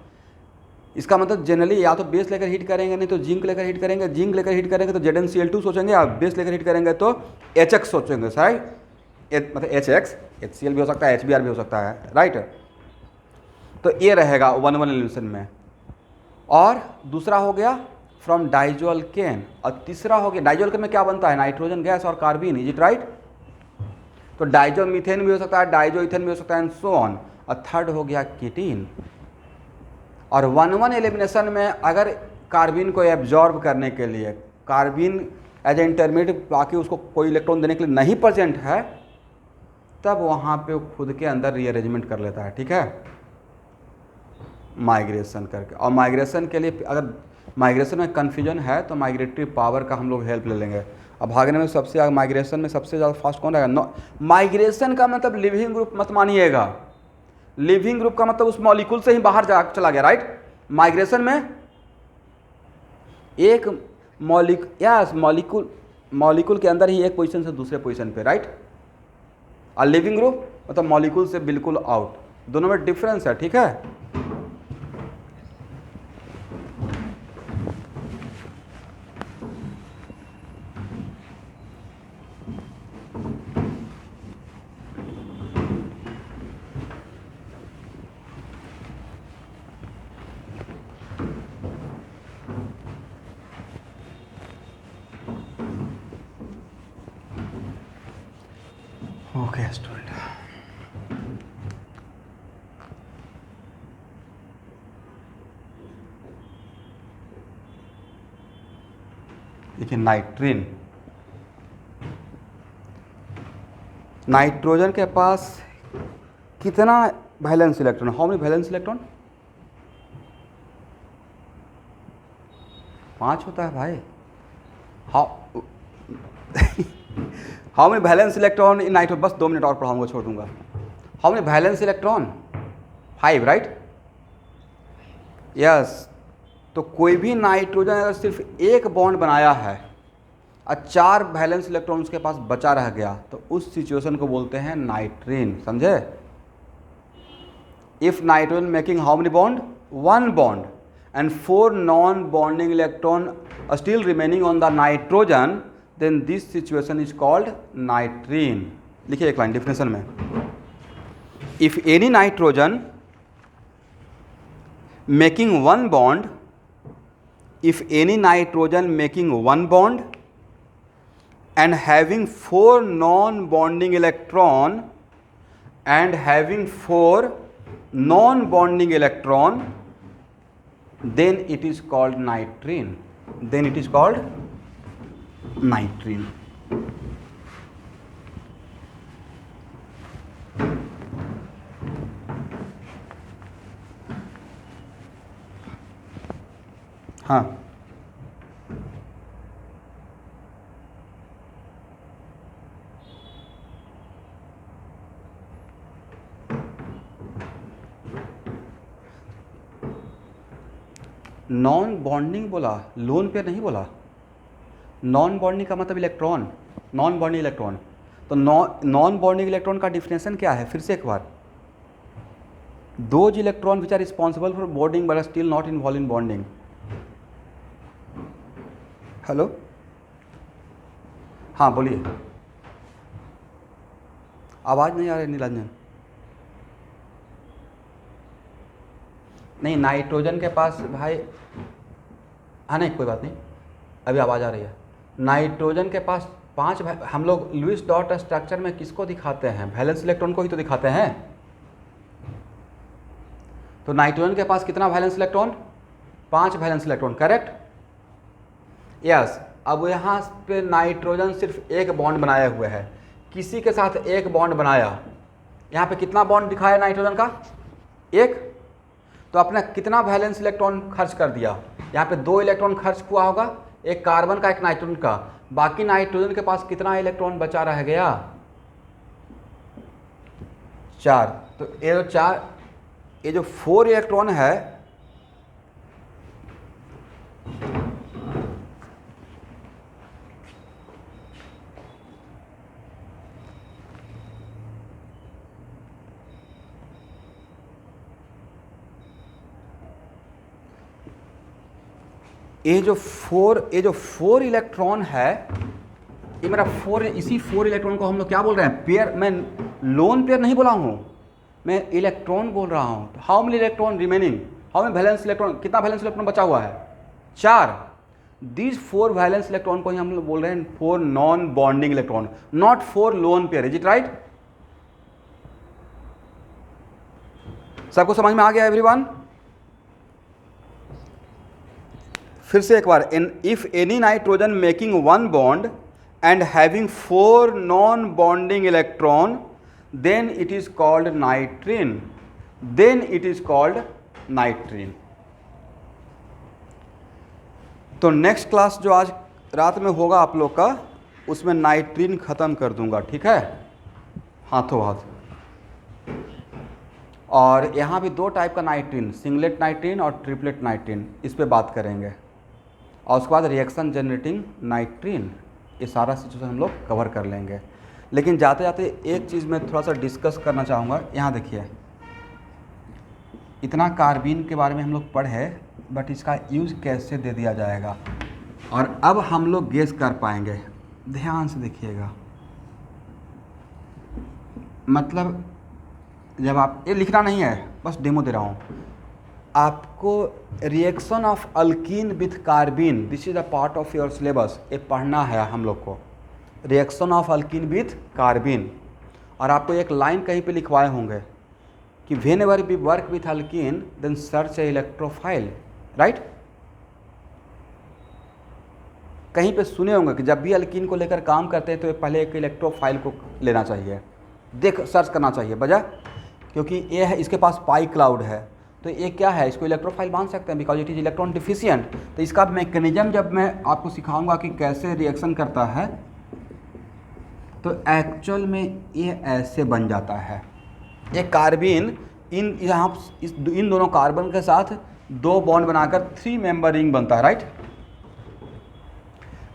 इसका मतलब जनरली या तो बेस लेकर हीट करेंगे, नहीं तो जिंक लेकर हीट करेंगे। जिंक लेकर हीट करेंगे तो ZnCl2 सोचेंगे, या बेस लेकर हीट करेंगे तो HX सोचेंगे, राइट? मतलब HX, HCl भी हो सकता है, HBr भी हो सकता है, राइट? तो ये रहेगा 1-1 एलिमिनेशन में। और दूसरा हो गया फ्रॉम डाइजोल केन, और तीसरा हो गया डाइजोल केन में क्या बनता है, नाइट्रोजन गैस और कार्बन, इज इट राइट। तो डाइजो मीथेन भी हो सकता है, डाइजो इथेन भी हो सकता है, एंड सो ऑन। और थर्ड हो गया कीटीन। और 1-1 एलिमिनेशन में अगर कार्बन को एब्जॉर्ब करने के लिए कार्बन एज ए इंटरमीडिएट बाकी उसको कोई इलेक्ट्रॉन देने के लिए नहीं प्रेजेंट है, तब वहाँ पे वो खुद के अंदर रीअरेंजमेंट कर लेता है, ठीक है, माइग्रेशन करके। और माइग्रेशन के लिए अगर माइग्रेशन में कन्फ्यूजन है तो माइग्रेटरी पावर का हम लोग हेल्प ले लेंगे। अब भागने में सबसे ज़्यादा माइग्रेशन में सबसे ज़्यादा फास्ट कौन रहेगा, माइग्रेशन का मतलब लिविंग ग्रुप मत मानिएगा, लिविंग ग्रुप का मतलब उस मॉलिक्यूल से ही बाहर चला गया, राइट। माइग्रेशन में एक मॉलिक्यूल के अंदर ही एक पोजीशन से दूसरे पोजीशन पे, राइट। और लिविंग ग्रुप मतलब मॉलिक्यूल से बिल्कुल आउट, दोनों में डिफरेंस है, ठीक है। ओके स्टूडेंट, देखिए नाइट्रीन, नाइट्रोजन के पास कितना valence electron, how many valence electron, 5 होता है भाई। How many valence electron in nitrogen, बस 2 मिनट और पढ़ाऊंगा, छोड़ दूंगा। How many valence electron, 5, right, yes. तो कोई भी नाइट्रोजन अगर सिर्फ एक बॉन्ड बनाया है और 4 वैलेंस इलेक्ट्रॉन उसके पास बचा रह गया, तो उस सिचुएशन को बोलते हैं नाइट्रीन, समझे। If nitrogen making how many bond, 1 bond and 4 non-bonding electron still remaining on the nitrogen, then this situation is called nitrene। लिखिए एक लाइन डिफिनेशन में, if any nitrogen making 1 bond, if any nitrogen making 1 bond and having 4 non-bonding electron and having 4 non-bonding electron, then it is called nitrene, then it is called nitrene। हाँ, नॉन बॉन्डिंग बोला, लोन पेयर नहीं बोला। नॉन बॉन्डिंग का मतलब इलेक्ट्रॉन, नॉन बॉन्डिंग इलेक्ट्रॉन। तो नॉन बॉन्डिंग इलेक्ट्रॉन का डिफिनेशन क्या है, फिर से एक बार, those electron which are responsible for bonding but still not involve in bonding. Hello, हाँ बोलिए, आवाज़ नहीं आ रही नीलांजन। नहीं, नाइट्रोजन के पास भाई, हाँ नहीं कोई बात नहीं, अभी आवाज़ आ रही है। नाइट्रोजन के पास 5, हम लोग लुईस डॉट स्ट्रक्चर में किसको दिखाते हैं, वैलेंस इलेक्ट्रॉन को ही तो दिखाते हैं। तो नाइट्रोजन के पास कितना valence electron, 5 valence electron, correct, yes. अब यहाँ पे नाइट्रोजन सिर्फ एक बॉन्ड बनाए हुए है, किसी के साथ एक बॉन्ड बनाया, यहाँ पे कितना बॉन्ड दिखाया नाइट्रोजन का, 1। तो आपने कितना वैलेंस इलेक्ट्रॉन खर्च कर दिया, यहाँ पे 2 इलेक्ट्रॉन खर्च हुआ होगा, एक कार्बन का एक नाइट्रोजन का, बाकी नाइट्रोजन के पास कितना इलेक्ट्रॉन बचा रह गया, 4। तो ये जो 4 इलेक्ट्रॉन है, ये जो 4 इलेक्ट्रॉन है, ये मेरा 4, इसी 4 इलेक्ट्रॉन को हम लोग क्या बोल रहे हैं, पेयर। मैं लोन पेयर नहीं बोला हूँ, मैं इलेक्ट्रॉन बोल रहा हूँ। How many electron remaining, how many valence electron, कितना वैलेंस इलेक्ट्रॉन बचा हुआ है? 4। दीज 4 वैलेंस इलेक्ट्रॉन को ही हम लोग बोल रहे हैं 4 non bonding electron, not 4 lone pair. Is it right? सबको समझ में आ गया एवरीवन? फिर से एक बार, if any nitrogen making 1 bond and having 4 non bonding electron, then it is called nitrene, then it is called nitrene. तो नेक्स्ट क्लास जो आज रात में होगा आप लोग का, उसमें नाइट्रीन ख़त्म कर दूंगा, ठीक है, हाथों हाथ। और यहाँ भी 2 टाइप का नाइट्रीन, सिंगलेट नाइट्रीन और ट्रिपलेट नाइट्रीन, इस पे बात करेंगे। और उसके बाद रिएक्शन जनरेटिंग नाइट्रीन, ये सारा सिचुएशन हम लोग कवर कर लेंगे। लेकिन जाते जाते एक चीज़ मैं थोड़ा सा डिस्कस करना चाहूँगा। यहाँ देखिए, इतना कार्बीन के बारे में हम लोग पढ़े, बट इसका यूज़ कैसे दे दिया जाएगा, और अब हम लोग गेस कर पाएंगे। ध्यान से देखिएगा, मतलब जब आप, ये लिखना नहीं है, बस डेमो दे रहा हूँ आपको। Reaction of alkene with carbene, this is a part of your syllabus, ये पढ़ना है हम लोग को, reaction of alkene with carbene. और आपको एक लाइन कहीं पे लिखवाए होंगे कि whenever we work with alkene then search a electrophile, right? कहीं पे सुने होंगे कि जब भी अल्कीन को लेकर काम करते हैं तो पहले एक इलेक्ट्रोफाइल को लेना चाहिए, देख सर्च करना चाहिए। वजह क्योंकि ये है, इसके पास पाई क्लाउड है, तो ये क्या है, इसको इलेक्ट्रोफाइल मान सकते हैं because it is electron deficient. तो इसका मैकेनिज्म जब मैं आपको सिखाऊंगा कि कैसे रिएक्शन करता है, तो एक्चुअल में ये ऐसे बन जाता है। ये कार्बिन इन दोनों कार्बन के साथ 2 बॉन्ड बनाकर 3 मेंबर रिंग बनता है, राइट?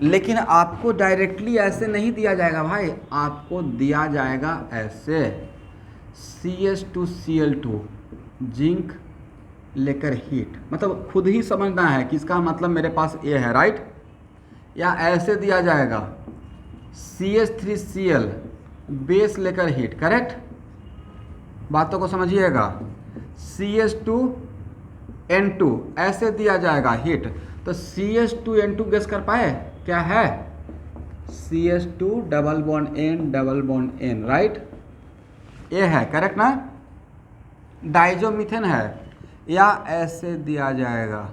लेकिन आपको डायरेक्टली ऐसे नहीं दिया जाएगा भाई, आपको दिया जाएगा ऐसे, CH2Cl2 जिंक लेकर हीट, मतलब खुद ही समझना है कि इसका मतलब मेरे पास ये है, राइट? या ऐसे दिया जाएगा CH3Cl बेस लेकर हीट, करेक्ट? बातों को समझिएगा। CH2N2 ऐसे दिया जाएगा हीट, तो CH2N2 गेस कर पाए क्या है? CH2 double bond N, right? ये है, करेक्ट ना? डाइजोमीथेन है, या ऐसे दिया जाएगा,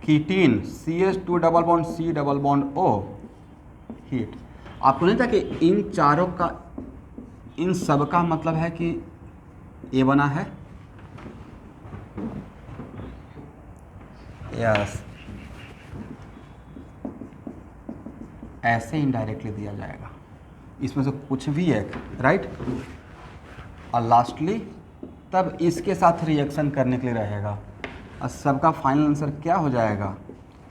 कीटीन CH2 double bond C double bond O, heat. आपको नहीं था कि इन चारों का, इन सब का मतलब है कि ये बना है, यस, ऐसे इनडायरेक्टली दिया जाएगा, इसमें से कुछ भी एक, राइट? और लास्टली तब इसके साथ रिएक्शन करने के लिए रहेगा, और सबका फाइनल आंसर क्या हो जाएगा?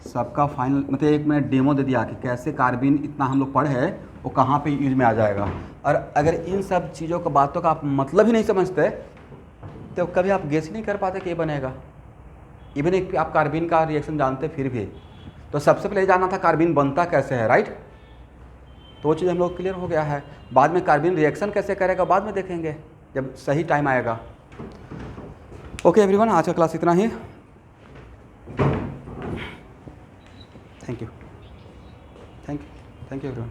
सबका फाइनल मतलब एक मैंने डेमो दे दिया कि कैसे कार्बिन, इतना हम लोग पढ़े, वो कहाँ पे यूज में आ जाएगा। और अगर इन सब चीज़ों का, बातों का आप मतलब ही नहीं समझते तो कभी आप गेस नहीं कर पाते कि ये बनेगा। इवन एक आप कार्बिन का रिएक्शन जानते फिर भी, तो सबसे पहले जानना था कार्बिन बनता कैसे है, राइट? तो वो चीज़ हम लोग क्लियर हो गया है। बाद में कार्बिन रिएक्शन कैसे करेगा बाद में देखेंगे जब सही टाइम आएगा। ओके एवरीवन, आज का क्लास इतना ही। Thank you everyone.